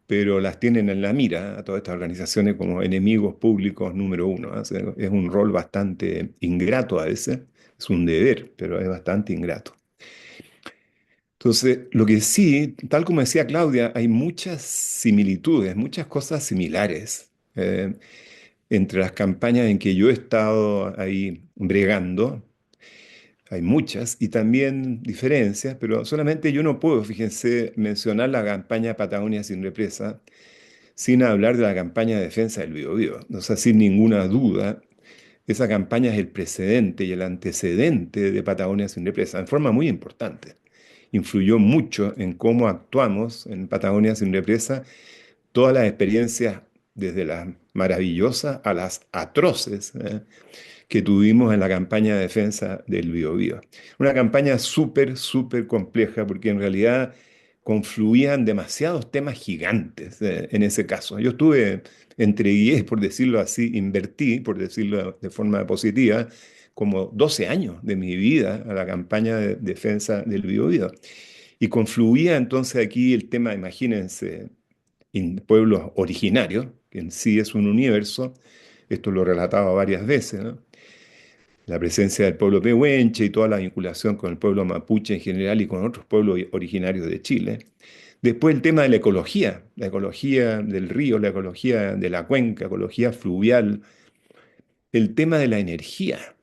pero las tienen en la mira a todas estas organizaciones como enemigos públicos número uno, ¿eh? O sea, es un rol bastante ingrato a veces, es un deber, pero es bastante ingrato. Entonces, lo que sí, tal como decía Claudia, hay muchas similitudes, muchas cosas similares entre las campañas en que yo he estado ahí bregando. Hay muchas y también diferencias, pero solamente yo no puedo, fíjense, mencionar la campaña Patagonia sin represa sin hablar de la campaña de defensa del Biobío. O sea, sin ninguna duda, esa campaña es el precedente y el antecedente de Patagonia sin represa, en forma muy importante. Influyó mucho en cómo actuamos en Patagonia sin represa, todas las experiencias, desde las maravillosas a las atroces, que tuvimos en la campaña de defensa del Biobío. Una campaña súper, súper compleja porque en realidad confluían demasiados temas gigantes en ese caso. Yo estuve, entregué, por decirlo así, invertí, por decirlo de forma positiva, como 12 años de mi vida a la campaña de defensa del Biobío. Y confluía entonces aquí el tema, imagínense, pueblos originarios, que en sí es un universo, esto lo relataba varias veces, ¿no? La presencia del pueblo pehuenche y toda la vinculación con el pueblo mapuche en general y con otros pueblos originarios de Chile. Después el tema de la ecología del río, la ecología de la cuenca, ecología fluvial, el tema de la energía,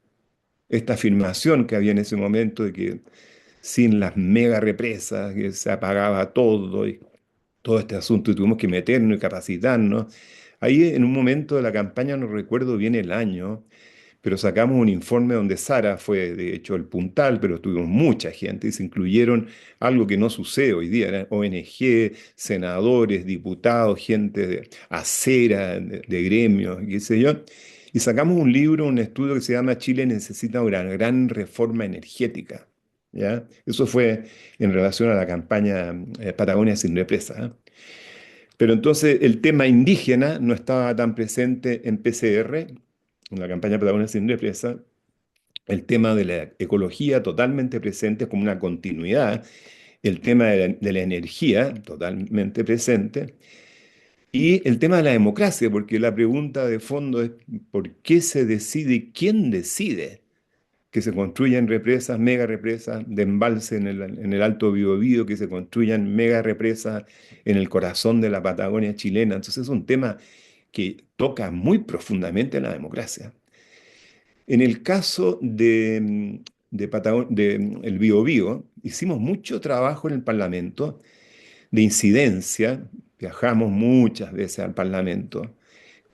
esta afirmación que había en ese momento de que sin las mega represas, que se apagaba todo y todo este asunto y tuvimos que meternos y capacitarnos. Ahí en un momento de la campaña, no recuerdo bien el año, pero sacamos un informe donde Sara fue, de hecho, el puntal, pero tuvimos mucha gente y se incluyeron algo que no sucede hoy día, eran ONG, senadores, diputados, gente de acera, de gremios, qué sé yo, y sacamos un libro, un estudio que se llama Chile necesita una gran reforma energética, ¿ya? Eso fue en relación a la campaña Patagonia sin represa, ¿eh? Pero entonces el tema indígena no estaba tan presente en PCR, en la campaña Patagonia sin represa, el tema de la ecología totalmente presente como una continuidad, el tema de la energía totalmente presente, Y el tema de la democracia, porque la pregunta de fondo es ¿por qué se decide y quién decide que se construyan represas, mega represas de embalse en el Alto Biobío, que se construyan mega represas en el corazón de la Patagonia chilena? Entonces es un tema que toca muy profundamente la democracia. En el caso de el Biobío, hicimos mucho trabajo en el Parlamento de incidencia, viajamos muchas veces al Parlamento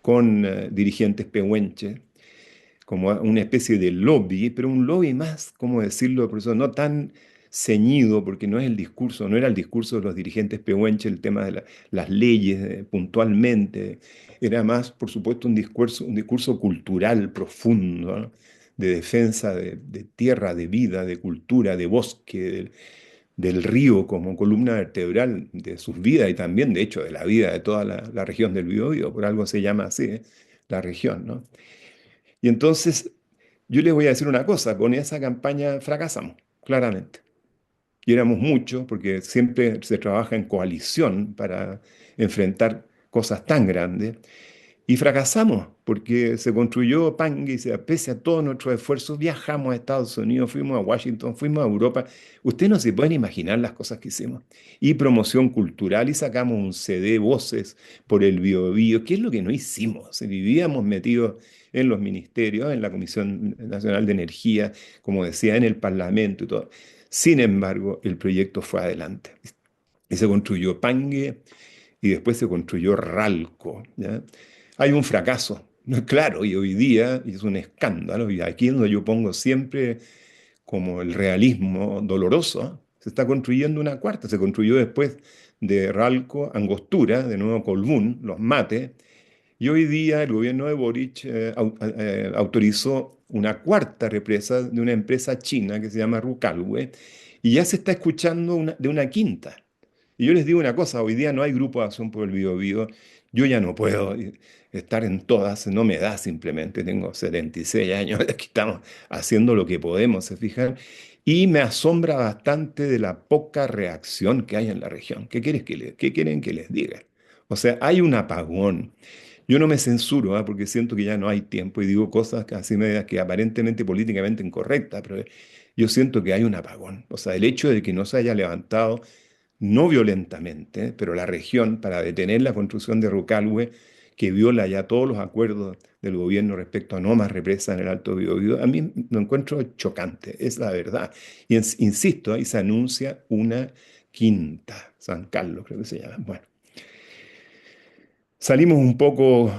con dirigentes pehuenches, como una especie de lobby, pero un lobby más, ¿cómo decirlo, profesor? No tan ceñido, porque no es el discurso, no era el discurso de los dirigentes pehuenches el tema de las leyes puntualmente, era más, por supuesto, un discurso cultural profundo, ¿no? De defensa de tierra, de vida, de cultura, de bosque, del río como columna vertebral de sus vidas y también, de hecho, de la vida de toda la región del Biobío, por algo se llama así, la región, ¿no? Y entonces, yo les voy a decir una cosa, con esa campaña fracasamos, claramente. Y éramos muchos, porque siempre se trabaja en coalición para enfrentar cosas tan grandes. Y fracasamos, porque se construyó Pangue y pese a todos nuestros esfuerzos, viajamos a Estados Unidos, fuimos a Washington, fuimos a Europa. Ustedes no se pueden imaginar las cosas que hicimos. Y promoción cultural, y sacamos un CD, Voces por el Biobío. ¿Qué es lo que no hicimos? Si vivíamos metidos en los ministerios, en la Comisión Nacional de Energía, como decía, en el Parlamento y todo. Sin embargo, el proyecto fue adelante. Y se construyó Pangue y después se construyó Ralco, ¿ya? Hay un fracaso, ¿no? Claro, y hoy día es un escándalo, y aquí es donde yo pongo siempre como el realismo doloroso. Se está construyendo una cuarta, se construyó después de Ralco, Angostura, de nuevo Colbún, Los Mates, y hoy día el gobierno de Boric autorizó una cuarta represa de una empresa china que se llama Rucalwe, y ya se está escuchando de una quinta. Y yo les digo una cosa, hoy día no hay grupo de acción por el Biobío, yo ya no puedo estar en todas, no me da simplemente, tengo 76 años, aquí estamos haciendo lo que podemos, ¿se fijan? Y me asombra bastante de la poca reacción que hay en la región. ¿Qué quieren que les diga? O sea, hay un apagón. Yo no me censuro, ¿ah? Porque siento que ya no hay tiempo y digo cosas casi medias que aparentemente políticamente incorrectas, pero yo siento que hay un apagón. O sea, el hecho de que no se haya levantado no violentamente, pero la región para detener la construcción de Rucalhue, que viola ya todos los acuerdos del gobierno respecto a no más represas en el Alto Biobío, a mí lo encuentro chocante, es la verdad. Y insisto, ahí se anuncia una quinta, San Carlos creo que se llama. Bueno, salimos un poco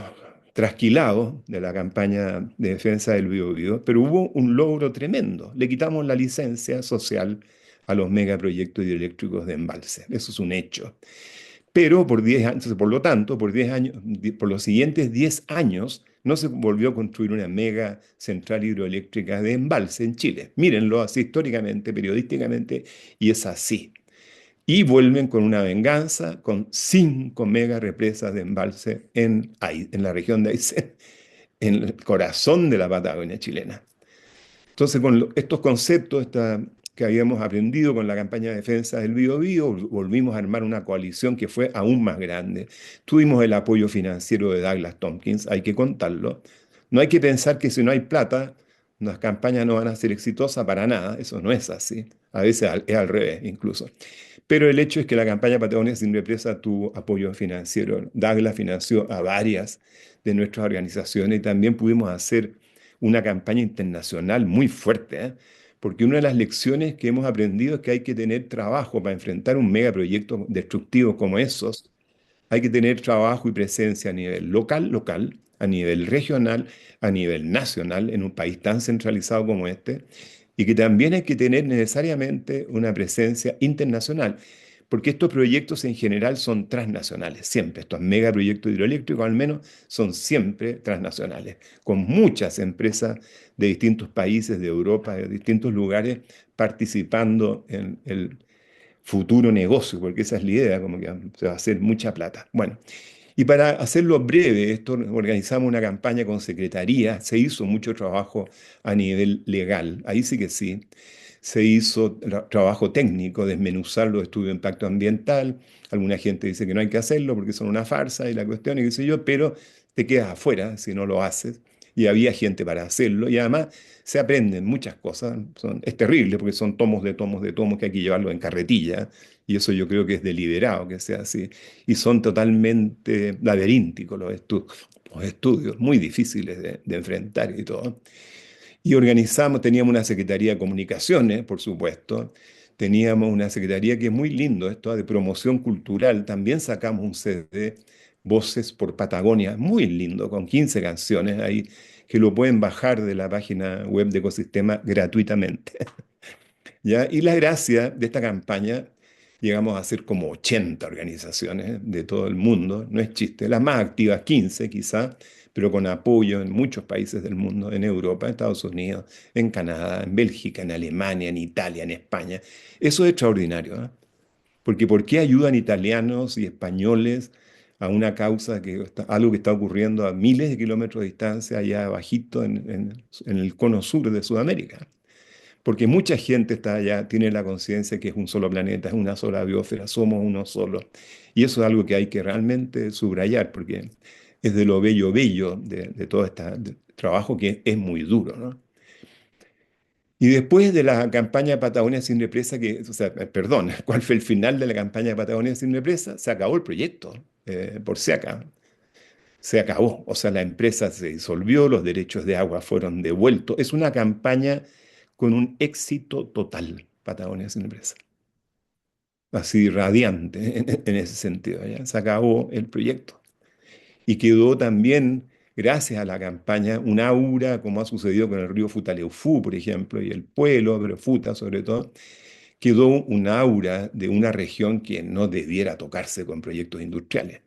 trasquilados de la campaña de defensa del Biobío, pero hubo un logro tremendo. Le quitamos la licencia social a los megaproyectos hidroeléctricos de embalse. Eso es un hecho. Pero por 10 años, por lo tanto, por 10 años, por los siguientes 10 años, no se volvió a construir una mega central hidroeléctrica de embalse en Chile. Mírenlo así históricamente, periodísticamente, y es así. Y vuelven con una venganza, con 5 mega represas de embalse en la región de Aysén, en el corazón de la Patagonia chilena. Entonces, con estos conceptos que habíamos aprendido con la campaña de defensa del Biobío, volvimos a armar una coalición que fue aún más grande. Tuvimos el apoyo financiero de Douglas Tompkins, hay que contarlo. No hay que pensar que si no hay plata, las campañas no van a ser exitosas para nada, eso no es así. A veces es al revés, incluso. Pero el hecho es que la campaña Patagonia sin Represa tuvo apoyo financiero. Douglas financió a varias de nuestras organizaciones y también pudimos hacer una campaña internacional muy fuerte, ¿eh? Porque una de las lecciones que hemos aprendido es que hay que tener trabajo para enfrentar un megaproyecto destructivo como esos. Hay que tener trabajo y presencia a nivel local, a nivel regional, a nivel nacional, en un país tan centralizado como este, y que también hay que tener necesariamente una presencia internacional, porque estos proyectos en general son transnacionales, siempre, estos megaproyectos hidroeléctricos al menos son siempre transnacionales, con muchas empresas de distintos países, de Europa, de distintos lugares, participando en el futuro negocio, porque esa es la idea, como que se va a hacer mucha plata. Bueno, y para hacerlo breve, esto organizamos una campaña con secretaría, se hizo mucho trabajo a nivel legal, ahí sí que sí. se hizo trabajo técnico, desmenuzar los estudios de impacto ambiental. Alguna gente dice que no hay que hacerlo porque son una farsa y la cuestión, y qué sé yo, pero te quedas afuera si no lo haces. Y había gente para hacerlo. Y además se aprenden muchas cosas. Es terrible porque son tomos de tomos de tomos que hay que llevarlo en carretilla. Y eso yo creo que es deliberado que sea así. Y son totalmente laberínticos los estudios, muy difíciles de enfrentar y todo. Y organizamos, teníamos una Secretaría de Comunicaciones, por supuesto, teníamos una Secretaría que es muy lindo, esto de promoción cultural, también sacamos un CD, Voces por Patagonia, muy lindo, con 15 canciones ahí, que lo pueden bajar de la página web de Ecosistema gratuitamente. ¿Ya? Y la gracia de esta campaña, llegamos a ser como 80 organizaciones de todo el mundo, no es chiste, las más activas 15 quizá, pero con apoyo en muchos países del mundo, en Europa, en Estados Unidos, en Canadá, en Bélgica, en Alemania, en Italia, en España. Eso es extraordinario, ¿eh? Porque ¿por qué ayudan italianos y españoles a una causa algo que está ocurriendo a miles de kilómetros de distancia allá abajito en el cono sur de Sudamérica? Porque mucha gente está allá, tiene la conciencia que es un solo planeta, es una sola biosfera, somos uno solo. Y eso es algo que hay que realmente subrayar, porque es de lo bello, bello de todo este trabajo que es muy duro, ¿no? Y después de la campaña Patagonia sin represa, o sea, perdón, ¿cuál fue el final de la campaña Patagonia sin represa? Se acabó el proyecto, por SEACA. Se acabó, o sea, la empresa se disolvió, los derechos de agua fueron devueltos. Es una campaña con un éxito total, Patagonia sin empresa. Así radiante en ese sentido, ¿ya? Se acabó el proyecto. Y quedó también, gracias a la campaña, un aura, como ha sucedido con el río Futaleufú, por ejemplo, y el pueblo, pero Futa sobre todo, quedó un aura de una región que no debiera tocarse con proyectos industriales.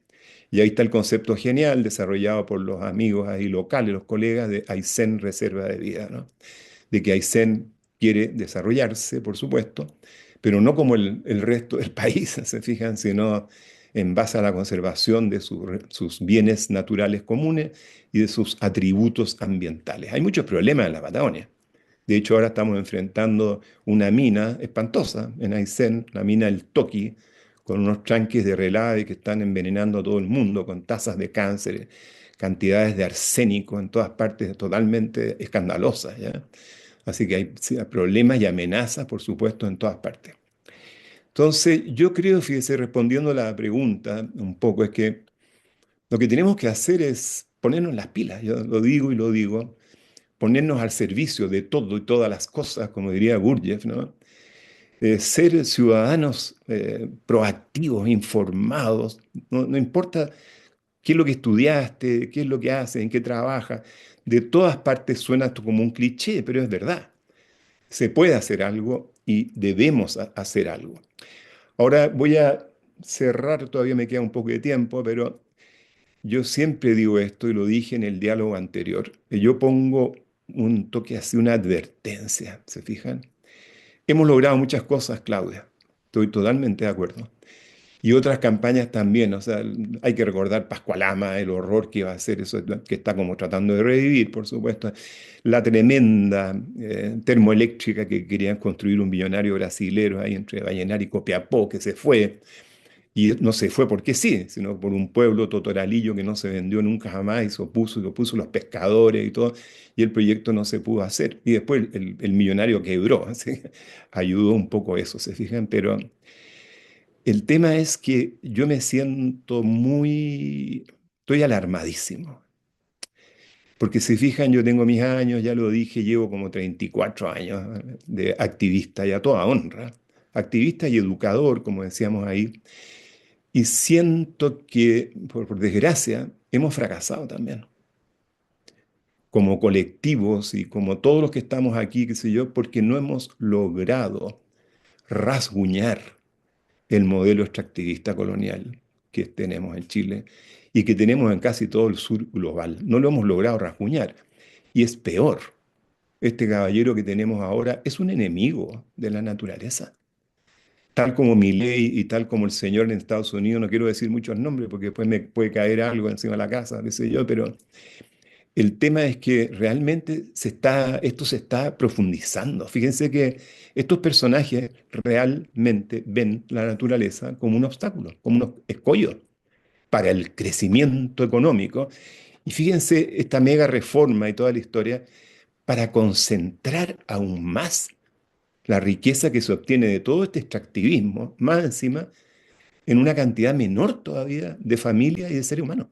Y ahí está el concepto genial desarrollado por los amigos ahí locales, los colegas de Aysén Reserva de Vida, ¿no? De que Aysén quiere desarrollarse, por supuesto, pero no como el resto del país, se fijan, sino en base a la conservación de sus bienes naturales comunes y de sus atributos ambientales. Hay muchos problemas en la Patagonia. De hecho, ahora estamos enfrentando una mina espantosa en Aysén, la mina del Toqui, con unos tranques de relave que están envenenando a todo el mundo, con tasas de cáncer, cantidades de arsénico en todas partes totalmente escandalosas, ¿ya? Así que hay sí, problemas y amenazas, por supuesto, en todas partes. Entonces, yo creo, fíjese, respondiendo a la pregunta un poco, es que lo que tenemos que hacer es ponernos las pilas, yo lo digo y lo digo, ponernos al servicio de todo y todas las cosas, como diría Gurdjieff, ¿no? Ser ciudadanos proactivos, informados, no importa qué es lo que estudiaste, qué es lo que haces, en qué trabajas, de todas partes suena esto como un cliché, pero es verdad. Se puede hacer algo y debemos hacer algo. Ahora voy a cerrar, todavía me queda un poco de tiempo, pero yo siempre digo esto y lo dije en el diálogo anterior. Que yo pongo un toque así, una advertencia, ¿se fijan? Hemos logrado muchas cosas, Claudia. Estoy totalmente de acuerdo. Y otras campañas también, o sea, hay que recordar Pascualama, el horror que iba a hacer eso, que está como tratando de revivir, por supuesto, la tremenda termoeléctrica que querían construir un millonario brasilero ahí entre Vallenar y Copiapó, que se fue, y no se fue porque sí, sino por un pueblo totoralillo que no se vendió nunca jamás y se opuso los pescadores y todo, y el proyecto no se pudo hacer. Y después el millonario quebró, así, ayudó un poco eso, se fijan, pero el tema es que yo me siento estoy alarmadísimo. Porque si fijan, yo tengo mis años, ya lo dije, llevo como 34 años de activista y a toda honra. Activista y educador, como decíamos ahí. Y siento que, por desgracia, hemos fracasado también. Como colectivos y como todos los que estamos aquí, qué sé yo, porque no hemos logrado rasguñar el modelo extractivista colonial que tenemos en Chile y que tenemos en casi todo el sur global. No lo hemos logrado rasguñar. Y es peor. Este caballero que tenemos ahora es un enemigo de la naturaleza. Tal como Milei y tal como el señor en Estados Unidos, no quiero decir muchos nombres porque después me puede caer algo encima de la casa, qué sé yo, pero el tema es que realmente esto se está profundizando. Fíjense que estos personajes realmente ven la naturaleza como un obstáculo, como un escollo para el crecimiento económico. Y fíjense esta mega reforma y toda la historia para concentrar aún más la riqueza que se obtiene de todo este extractivismo, más encima, en una cantidad menor todavía de familias y de seres humanos.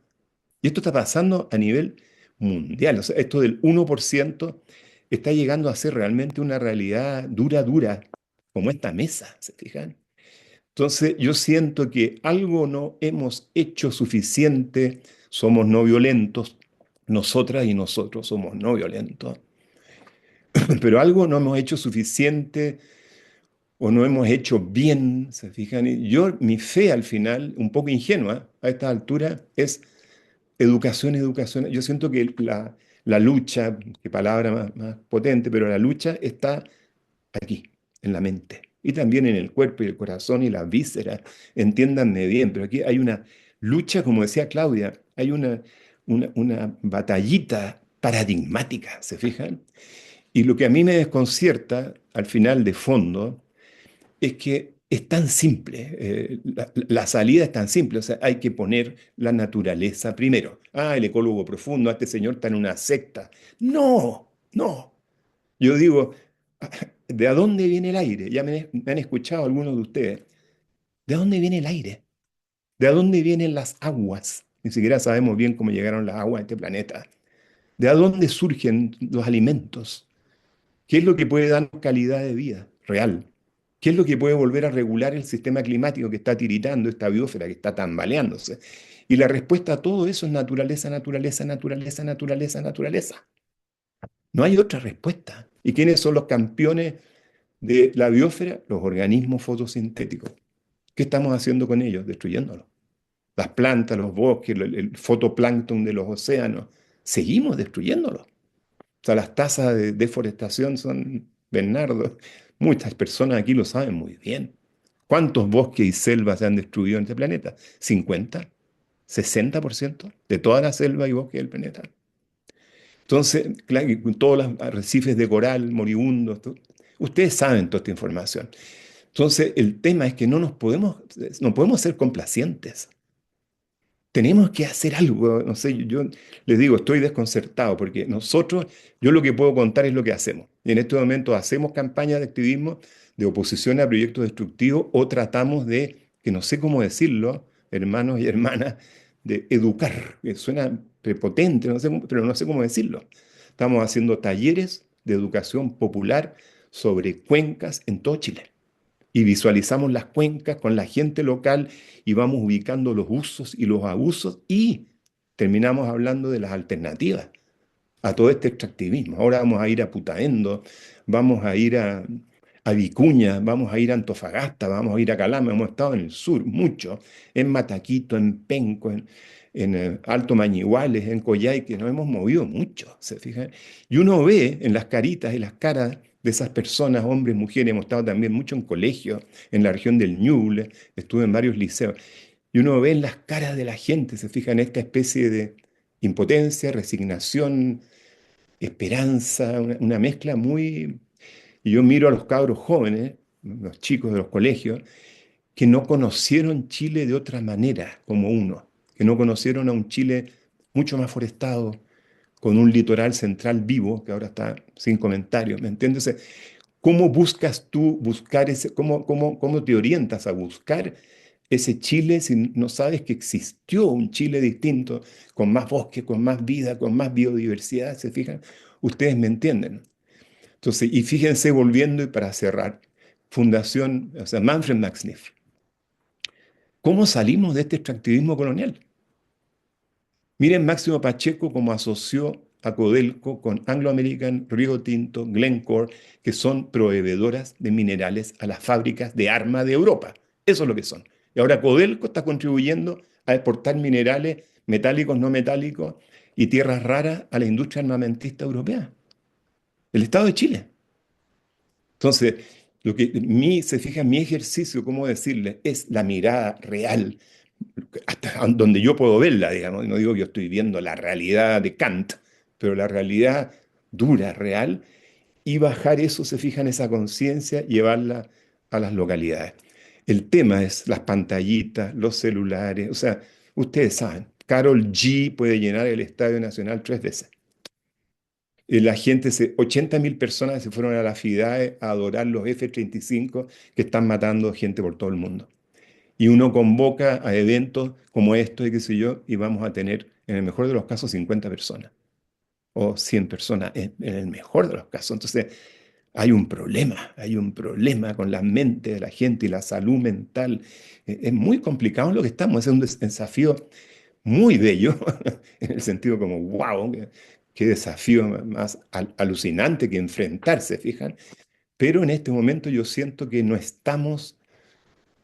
Y esto está pasando a nivel mundial. O sea, esto del 1% está llegando a ser realmente una realidad dura, dura, como esta mesa, ¿se fijan? Entonces, yo siento que algo no hemos hecho suficiente, somos no violentos, nosotras y nosotros somos no violentos, pero algo no hemos hecho suficiente o no hemos hecho bien, ¿se fijan? Y yo, mi fe al final, un poco ingenua a esta altura, es educación, educación. Yo siento que la lucha, qué palabra más potente, pero la lucha está aquí, en la mente. Y también en el cuerpo y el corazón y las vísceras. Entiéndanme bien, pero aquí hay una lucha, como decía Claudia, hay una batallita paradigmática, ¿se fijan? Y lo que a mí me desconcierta, al final de fondo, es que es tan simple, la salida es tan simple, o sea, hay que poner la naturaleza primero. Ah, el ecólogo profundo, este señor está en una secta. No, no. Yo digo, ¿de dónde viene el aire? Ya me han escuchado algunos de ustedes. ¿De dónde viene el aire? ¿De dónde vienen las aguas? Ni siquiera sabemos bien cómo llegaron las aguas a este planeta. ¿De dónde surgen los alimentos? ¿Qué es lo que puede dar calidad de vida real? ¿Qué es lo que puede volver a regular el sistema climático que está tiritando, esta biosfera que está tambaleándose? Y la respuesta a todo eso es naturaleza, naturaleza, naturaleza, naturaleza, naturaleza. No hay otra respuesta. ¿Y quiénes son los campeones de la biosfera? Los organismos fotosintéticos. ¿Qué estamos haciendo con ellos? Destruyéndolos. Las plantas, los bosques, el fotoplancton de los océanos. Seguimos destruyéndolos. O sea, las tasas de deforestación son, Bernardo, muchas personas aquí lo saben muy bien. ¿Cuántos bosques y selvas se han destruido en este planeta? ¿50? ¿60% de toda la selva y bosque del planeta? Entonces, claro, y con todos los arrecifes de coral moribundos, ustedes saben toda esta información. Entonces, el tema es que no podemos ser complacientes. Tenemos que hacer algo, no sé, yo les digo, estoy desconcertado porque yo lo que puedo contar es lo que hacemos. Y en este momento hacemos campañas de activismo, de oposición a proyectos destructivos o tratamos de, que no sé cómo decirlo, hermanos y hermanas, de educar, que suena prepotente, no sé pero no sé cómo decirlo. Estamos haciendo talleres de educación popular sobre cuencas en todo Chile y visualizamos las cuencas con la gente local y vamos ubicando los usos y los abusos y terminamos hablando de las alternativas a todo este extractivismo. Ahora vamos a ir a Putaendo, vamos a ir a Vicuña, vamos a ir a Antofagasta, vamos a ir a Calama, hemos estado en el sur mucho, en Mataquito, en Penco, en Alto Mañiguales, en Coyhaique, nos hemos movido mucho, ¿se fijan? Y uno ve en las caritas y las caras de esas personas, hombres, mujeres, hemos estado también mucho en colegios, en la región del Ñuble, estuve en varios liceos, y uno ve en las caras de la gente, se fija en esta especie de impotencia, resignación, esperanza, una mezcla muy... Y yo miro a los cabros jóvenes, los chicos de los colegios, que no conocieron Chile de otra manera como uno, que no conocieron a un Chile mucho más forestado, con un litoral central vivo, que ahora está sin comentarios, ¿me entiendes? ¿Cómo buscas tú buscar cómo te orientas a buscar ese Chile si no sabes que existió un Chile distinto, con más bosque, con más vida, con más biodiversidad? ¿Se fijan? Ustedes me entienden. Entonces, y fíjense, volviendo y para cerrar, Fundación, o sea, Manfred Max Neff. ¿Cómo salimos de este extractivismo colonial? Miren Máximo Pacheco como asoció a Codelco con Anglo American, Río Tinto, Glencore, que son proveedoras de minerales a las fábricas de armas de Europa. Eso es lo que son. Y ahora Codelco está contribuyendo a exportar minerales metálicos, no metálicos y tierras raras a la industria armamentista europea. El Estado de Chile. Entonces, lo que se fija en mi ejercicio, ¿cómo decirle? Es la mirada real, hasta donde yo puedo verla, digamos. No digo que yo estoy viendo la realidad de Kant, pero la realidad dura, real, y bajar eso, se fija en esa conciencia, llevarla a las localidades. El tema es las pantallitas, los celulares, o sea, ustedes saben, Karol G puede llenar el Estadio Nacional 3 veces. La gente, 80.000 personas se fueron a las ciudades a adorar los F-35 que están matando gente por todo el mundo. Y uno convoca a eventos como estos y qué sé yo, y vamos a tener, en el mejor de los casos, 50 personas o 100 personas, en el mejor de los casos. Entonces, hay un problema con la mente de la gente y la salud mental. Es muy complicado en lo que estamos, es un desafío muy bello, en el sentido como, wow, qué desafío más alucinante que enfrentarse, fijan. Pero en este momento yo siento que no estamos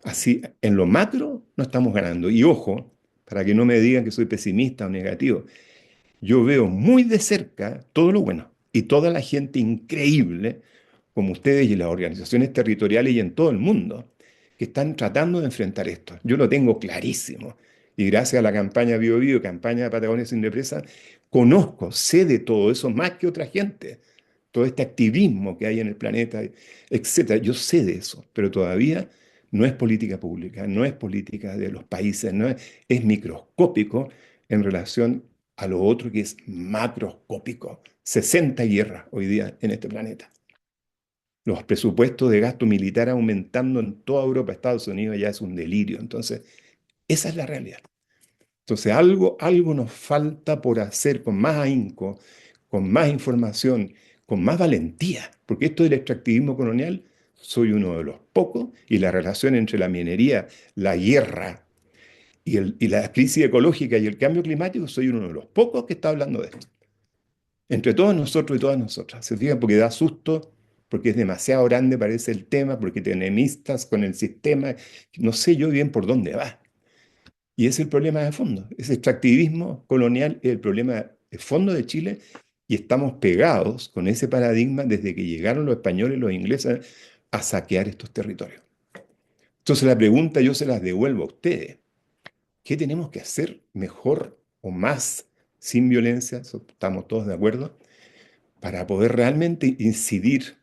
así, en lo macro, no estamos ganando. Y ojo, para que no me digan que soy pesimista o negativo, yo veo muy de cerca todo lo bueno y toda la gente increíble, como ustedes y las organizaciones territoriales y en todo el mundo, que están tratando de enfrentar esto. Yo lo tengo clarísimo. Y gracias a la campaña Bio Bio, campaña de Patagonia Sin Represa, conozco, sé de todo eso más que otra gente. Todo este activismo que hay en el planeta, etcétera. Yo sé de eso, pero todavía no es política pública, no es política de los países, no es, es microscópico en relación a lo otro que es macroscópico. 60 guerras hoy día en este planeta. Los presupuestos de gasto militar aumentando en toda Europa, Estados Unidos, ya es un delirio. Entonces, esa es la realidad. Entonces, algo nos falta por hacer con más ahínco, con más información, con más valentía, porque esto del extractivismo colonial, soy uno de los pocos, y la relación entre la minería, la guerra y la crisis ecológica y el cambio climático, soy uno de los pocos que está hablando de esto. Entre todos nosotros y todas nosotras. ¿Se fijan? Porque da susto, porque es demasiado grande, parece el tema, porque te enemistas con el sistema. No sé yo bien por dónde va. Y ese es el problema de fondo. Ese extractivismo colonial es el problema de fondo de Chile y estamos pegados con ese paradigma desde que llegaron los españoles y los ingleses a saquear estos territorios. Entonces la pregunta yo se las devuelvo a ustedes. ¿Qué tenemos que hacer mejor o más sin violencia? Eso estamos todos de acuerdo para poder realmente incidir,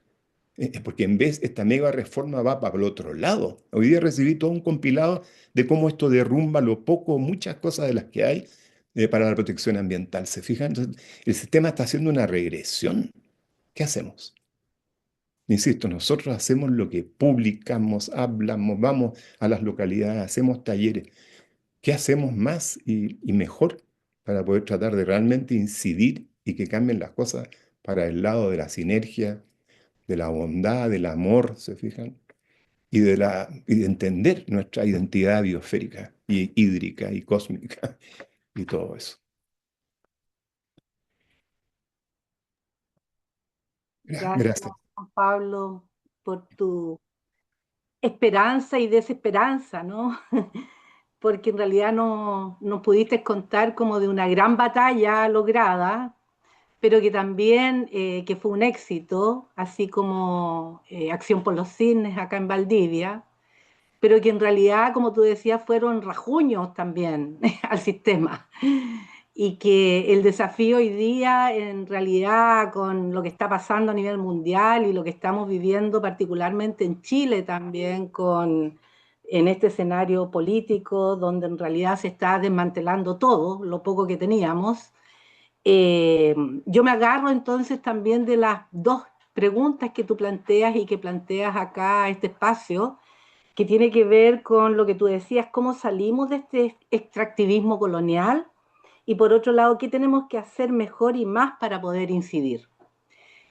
porque en vez esta mega reforma va para el otro lado. Hoy día recibí todo un compilado de cómo esto derrumba lo poco, muchas cosas de las que hay para la protección ambiental. ¿Se fijan? Entonces, el sistema está haciendo una regresión. ¿Qué hacemos? Insisto, nosotros hacemos lo que publicamos, hablamos, vamos a las localidades, hacemos talleres. ¿Qué hacemos más y mejor para poder tratar de realmente incidir y que cambien las cosas para el lado de la sinergia, de la bondad, del amor, ¿se fijan? Y de entender nuestra identidad biosférica y hídrica y cósmica y todo eso. Gracias, Gracias. Juan Pablo, por tu esperanza y desesperanza, ¿no? Porque en realidad no, nos pudiste contar como de una gran batalla lograda, pero que también que fue un éxito, así como Acción por los Cisnes acá en Valdivia, pero que en realidad, como tú decías, fueron rajuños también al sistema. Y que el desafío hoy día, en realidad, con lo que está pasando a nivel mundial y lo que estamos viviendo particularmente en Chile también, en este escenario político donde en realidad se está desmantelando todo, lo poco que teníamos, eh, yo me agarro entonces también de las dos preguntas que tú planteas y que planteas acá, este espacio, que tiene que ver con lo que tú decías, cómo salimos de este extractivismo colonial y por otro lado, qué tenemos que hacer mejor y más para poder incidir.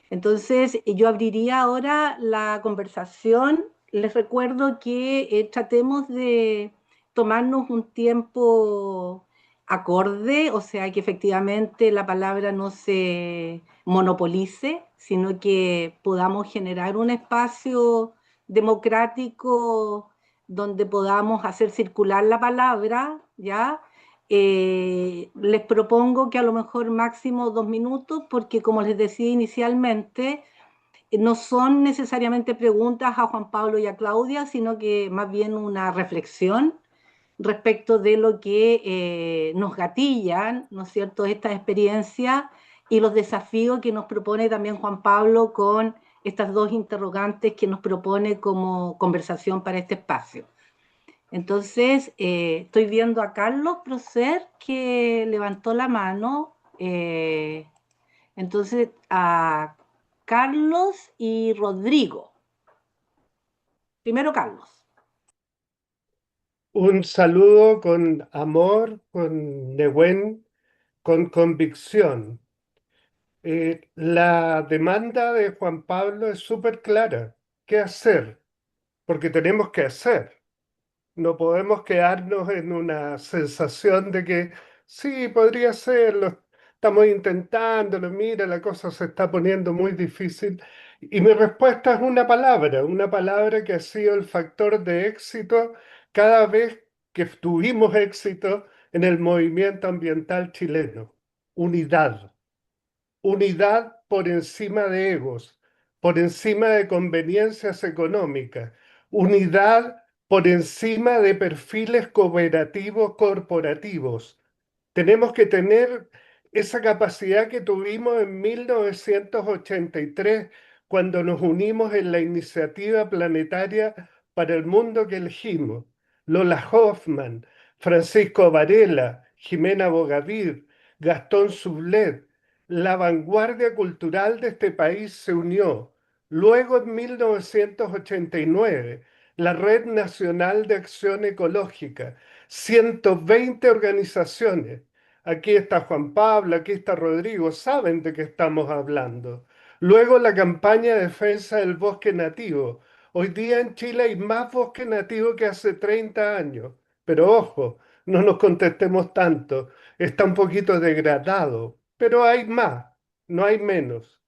Entonces, yo abriría ahora la conversación. Les recuerdo que tratemos de tomarnos un tiempo acorde, o sea, que efectivamente la palabra no se monopolice, sino que podamos generar un espacio democrático donde podamos hacer circular la palabra, ¿ya? Les propongo que a lo mejor máximo 2 minutos, porque como les decía inicialmente, no son necesariamente preguntas a Juan Pablo y a Claudia, sino que más bien una reflexión respecto de lo que nos gatillan, ¿no es cierto?, esta experiencia y los desafíos que nos propone también Juan Pablo con estas dos interrogantes que nos propone como conversación para este espacio. Entonces, estoy viendo a Carlos Procer que levantó la mano. Entonces, a Carlos y Rodrigo. Primero Carlos. Un saludo con amor, con Nehuen, con convicción. La demanda de Juan Pablo es súper clara. ¿Qué hacer? Porque tenemos que hacer. No podemos quedarnos en una sensación de que sí, podría serlo, estamos intentándolo, mira, la cosa se está poniendo muy difícil. Y mi respuesta es una palabra que ha sido el factor de éxito cada vez que tuvimos éxito en el movimiento ambiental chileno: unidad. Unidad por encima de egos, por encima de conveniencias económicas, unidad por encima de perfiles cooperativos corporativos. Tenemos que tener esa capacidad que tuvimos en 1983 cuando nos unimos en la iniciativa planetaria para el mundo que elegimos. Lola Hoffman, Francisco Varela, Jimena Bogadir, Gastón Sublet. La vanguardia cultural de este país se unió. Luego, en 1989, la Red Nacional de Acción Ecológica, 120 organizaciones. Aquí está Juan Pablo, aquí está Rodrigo, saben de qué estamos hablando. Luego la campaña de defensa del bosque nativo. Hoy día en Chile hay más bosque nativo que hace 30 años. Pero ojo, no nos contestemos tanto. Está un poquito degradado, pero hay más, no hay menos.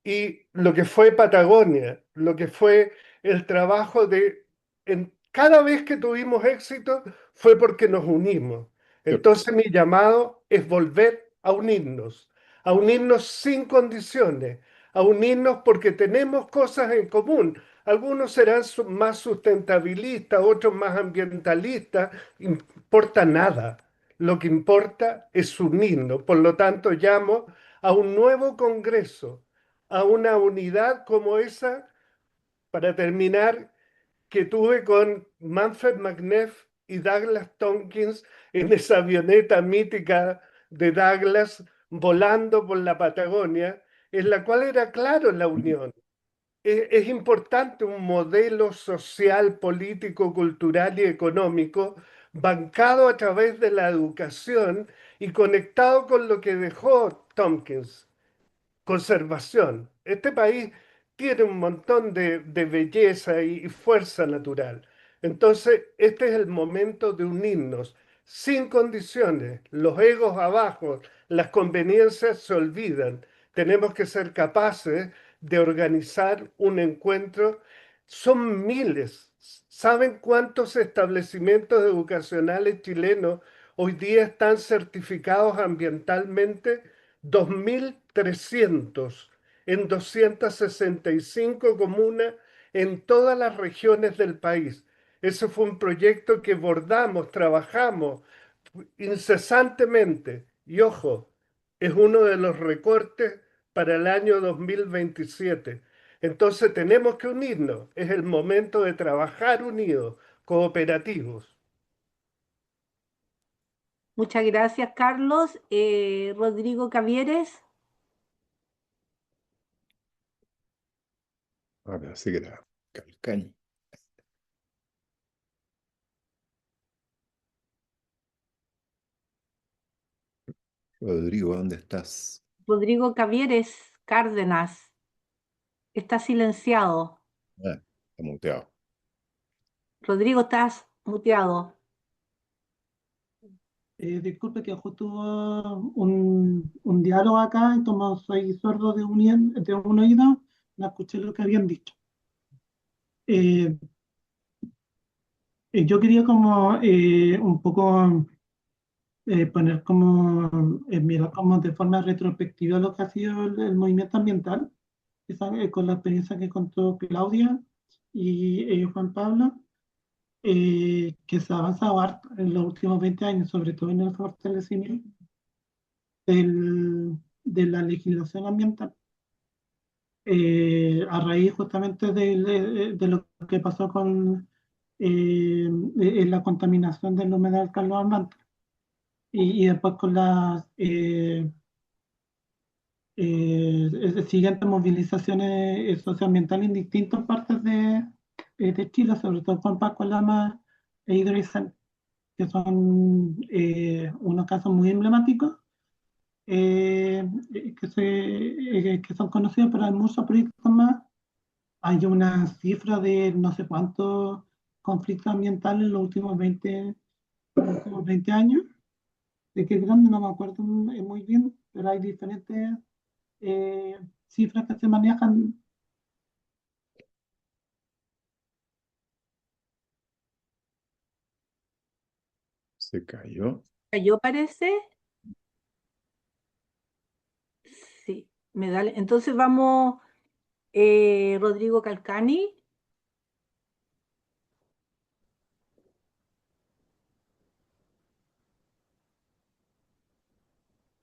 Y lo que fue Patagonia, lo que fue el trabajo cada vez que tuvimos éxito fue porque nos unimos. Cierto. Entonces mi llamado es volver a unirnos sin condiciones, a unirnos porque tenemos cosas en común. Algunos serán más sustentabilistas, otros más ambientalistas, importa nada. Lo que importa es unirnos. Por lo tanto, llamo a un nuevo Congreso, a una unidad como esa, para terminar, que tuve con Manfred McNeff y Douglas Tompkins en esa avioneta mítica de Douglas volando por la Patagonia, en la cual era claro la unión. Es importante un modelo social, político, cultural y económico bancado a través de la educación y conectado con lo que dejó Tompkins: conservación. Este país tiene un montón de belleza y fuerza natural. Entonces, este es el momento de unirnos sin condiciones. Los egos abajo, las conveniencias se olvidan. Tenemos que ser capaces de organizar un encuentro. Son miles. ¿Saben cuántos establecimientos educacionales chilenos hoy día están certificados ambientalmente? 2.300 en 265 comunas en todas las regiones del país. Ese fue un proyecto que bordamos, trabajamos incesantemente. Y ojo, es uno de los recortes para el año 2027. Entonces tenemos que unirnos. Es el momento de trabajar unidos, cooperativos. Muchas gracias, Carlos. Rodrigo Cavieres. Ahora sí que era Calcañi. Rodrigo, ¿dónde estás? Rodrigo Cavieres Cárdenas. Está silenciado. Ah, está muteado. Rodrigo, estás muteado. Disculpe que justo hubo un diálogo acá y como soy sordo de un oído, no escuché lo que habían dicho. Eh, yo quería como un poco poner como, mirar como de forma retrospectiva lo que ha sido el movimiento ambiental, con la experiencia que contó Claudia y Juan Pablo, que se ha avanzado harto en los últimos 20 años, sobre todo en el fortalecimiento de la legislación ambiental, a raíz justamente de lo que pasó con la contaminación del humedal Carlos Almanza y después con las siguientes movilizaciones socioambientales en distintas partes de Chile, sobre todo con Pascua Lama e Hidroizal, que son unos casos muy emblemáticos que son conocidos, pero hay muchos proyectos más. Hay una cifra de no sé cuántos conflictos ambientales en los últimos 20 años. De qué grande no me acuerdo muy bien, pero hay diferentes eh, cifras que se manejan. Se cayó. ¿Yo parece? Sí, entonces vamos, Rodrigo Calcani.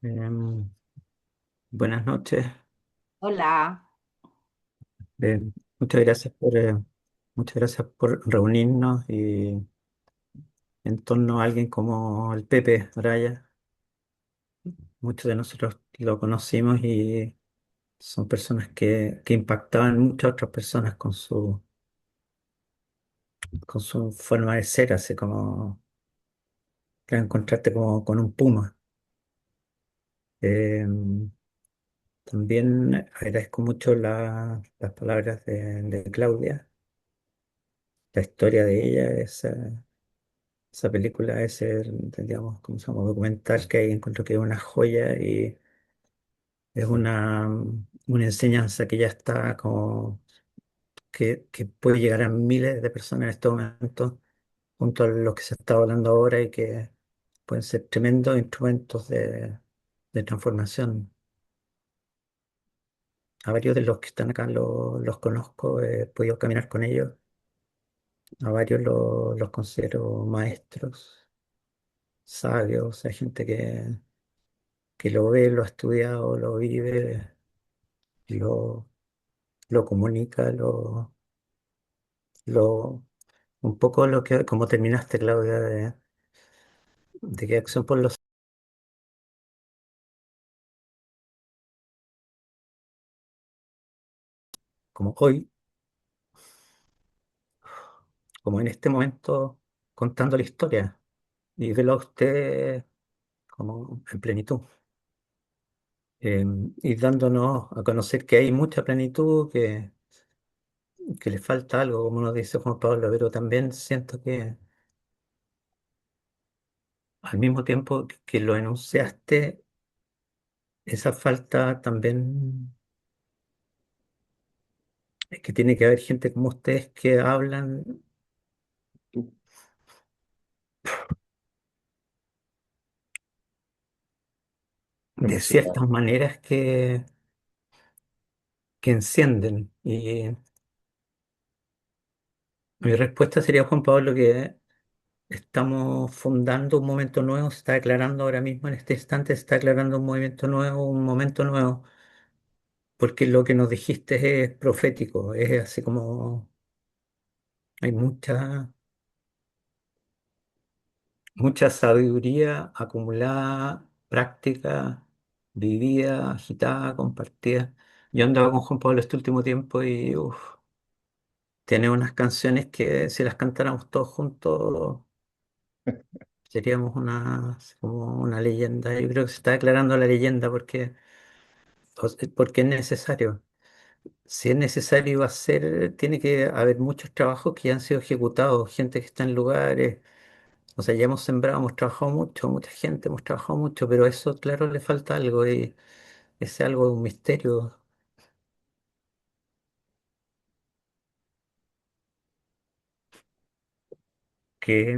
Em, Buenas noches. Hola. Eh, muchas gracias muchas gracias por reunirnos y en torno a alguien como el Pepe Araya. Muchos de nosotros lo conocimos y son personas que impactaban muchas otras personas con su forma de ser, así como que encontrarte como con un puma. Em, También agradezco mucho las palabras de Claudia. La historia de ella es esa película, digamos, ¿cómo se llama? Documental que ahí encuentro que es una joya y es una enseñanza que ya está como que puede llegar a miles de personas en este momento, junto a los que se está hablando ahora y que pueden ser tremendos instrumentos de transformación. A varios de los que están acá los conozco, he podido caminar con ellos, a varios los considero maestros, sabios, hay gente que lo ve, lo ha estudiado, lo vive, lo, lo comunica, lo, un poco lo que, como terminaste, Claudia, de que Acción por los, como hoy, como en este momento, contando la historia y verlo a usted como en plenitud. Y dándonos a conocer que hay mucha plenitud, que le falta algo, como nos dice Juan Pablo, pero también siento que al mismo tiempo que lo enunciaste, esa falta también es que tiene que haber gente como ustedes que hablan de Emocionado. ciertas maneras que encienden. Y mi respuesta sería, Juan Pablo, que estamos fundando un momento nuevo, se está declarando ahora mismo en este instante, se está declarando un movimiento nuevo, un momento nuevo, porque lo que nos dijiste es profético, es así como hay mucha sabiduría acumulada, práctica, vivida, agitada, compartida. Yo andaba con Juan Pablo este último tiempo y tiene unas canciones que si las cantáramos todos juntos seríamos como una leyenda. Yo creo que se está declarando la leyenda porque es necesario. Si es necesario hacer, tiene que haber muchos trabajos que ya han sido ejecutados, gente que está en lugares. O sea, ya hemos sembrado, hemos trabajado mucho, mucha gente, hemos trabajado mucho, pero a eso, claro, le falta algo y ese algo es un misterio que,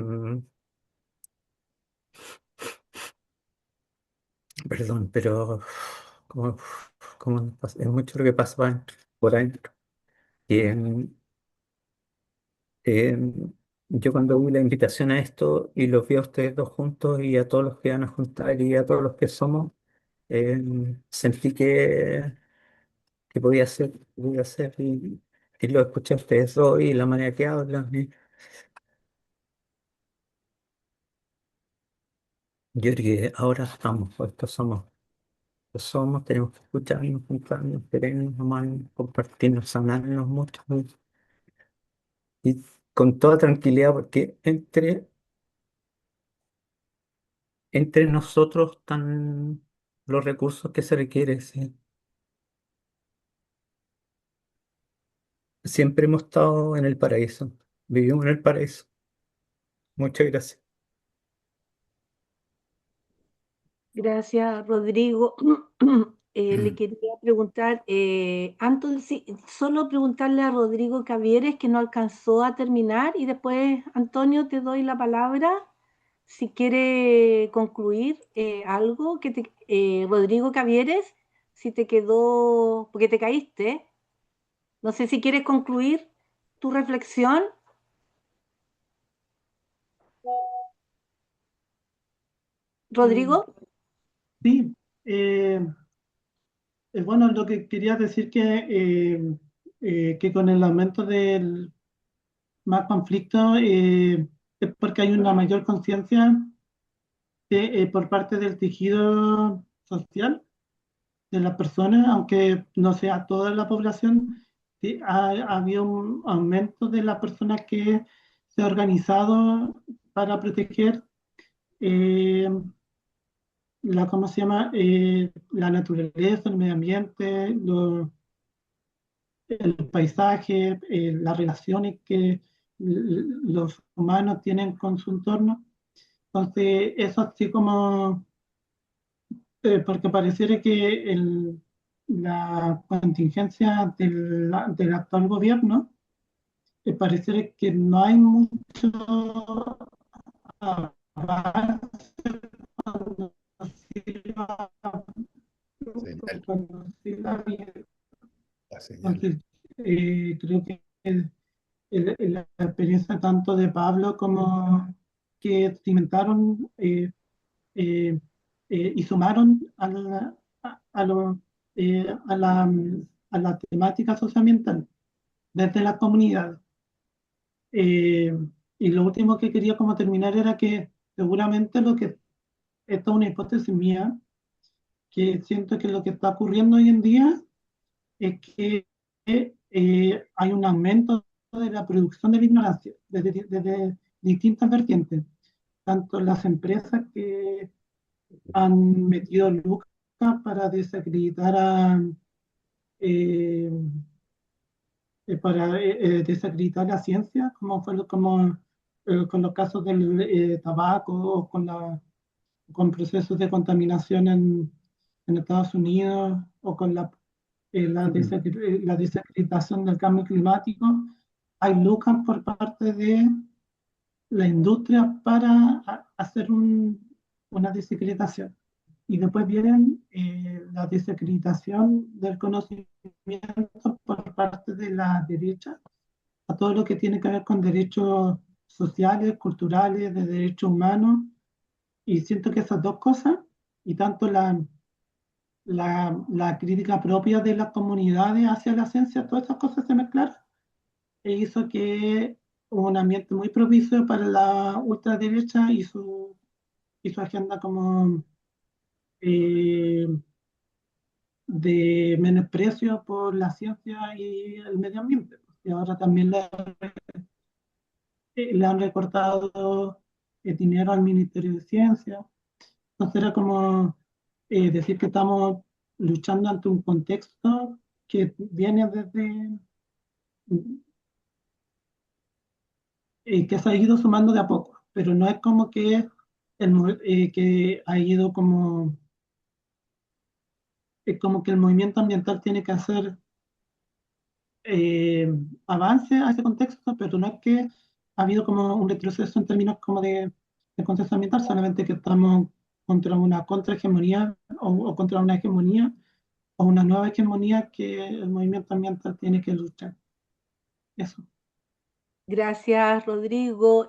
perdón, pero como, es mucho lo que pasa por adentro. Y, yo cuando vi la invitación a esto y los vi a ustedes dos juntos y a todos los que van a juntar y a todos los que somos, sentí que podía hacer y lo escuché a ustedes hoy y la manera que hablan. Yo creo que ahora estamos, pues, somos, tenemos que escucharnos, juntarnos, querernos, amarnos, compartirnos, sanarnos mucho y con toda tranquilidad, porque entre nosotros están los recursos que se requieren. ¿Sí? Siempre hemos estado en el paraíso, vivimos en el paraíso. Muchas gracias. Gracias, Rodrigo. Le quería preguntar, Anton, sí, solo preguntarle a Rodrigo Cavieres que no alcanzó a terminar y después, Antonio, te doy la palabra si quiere concluir algo Rodrigo Cavieres, si te quedó, porque te caíste, no sé si quieres concluir tu reflexión, Eh, Rodrigo. sí, bueno, lo que quería decir que con el aumento del más conflicto es porque hay una mayor conciencia por parte del tejido social de las personas, aunque no sea toda la población, sí, ha habido un aumento de las personas que se ha organizado para proteger eh, ¿cómo se llama? La naturaleza, el medio ambiente, el paisaje, las relaciones que los humanos tienen con su entorno. Entonces, eso así como, porque pareciera que la contingencia del actual gobierno, pareciera que no hay mucho avance cuando se va- Señal, cuando se va bien. la señal. Entonces, creo que la experiencia tanto de Pablo como que cimentaron eh, y sumaron a la temática socioambiental desde la comunidad. Eh, y lo último que quería como terminar era que seguramente esto es una hipótesis mía, que siento que lo que está ocurriendo hoy en día es que hay un aumento de la producción de la ignorancia desde distintas vertientes, tanto las empresas que han metido lucas para desacreditar eh, desacreditar la ciencia, como fue con los casos del tabaco o con procesos de contaminación en Estados Unidos o con la desacreditación del cambio climático. Hay lucas por parte de la industria para hacer una desacreditación. Y después vienen la desacreditación del conocimiento por parte de la derecha, a todo lo que tiene que ver con derechos sociales, culturales, de derechos humanos. Y siento que esas dos cosas, y tanto la crítica propia de las comunidades hacia la ciencia, todas esas cosas se mezclaron e hizo que un ambiente muy propicio para la ultraderecha y su agenda como eh, de menosprecio por la ciencia y el medio ambiente. Y ahora también le han recortado el dinero al Ministerio de Ciencia. Entonces era como decir que estamos luchando ante un contexto que viene desde, que se ha ido sumando de a poco, pero no es como que ha ido como que el movimiento ambiental tiene que hacer eh, avance a ese contexto, pero no es que ha habido como un retroceso en términos como de contexto ambiental, solamente que estamos contra una contrahegemonía o contra una hegemonía o una nueva hegemonía que el movimiento ambiental tiene que luchar. Eso. Gracias, Rodrigo.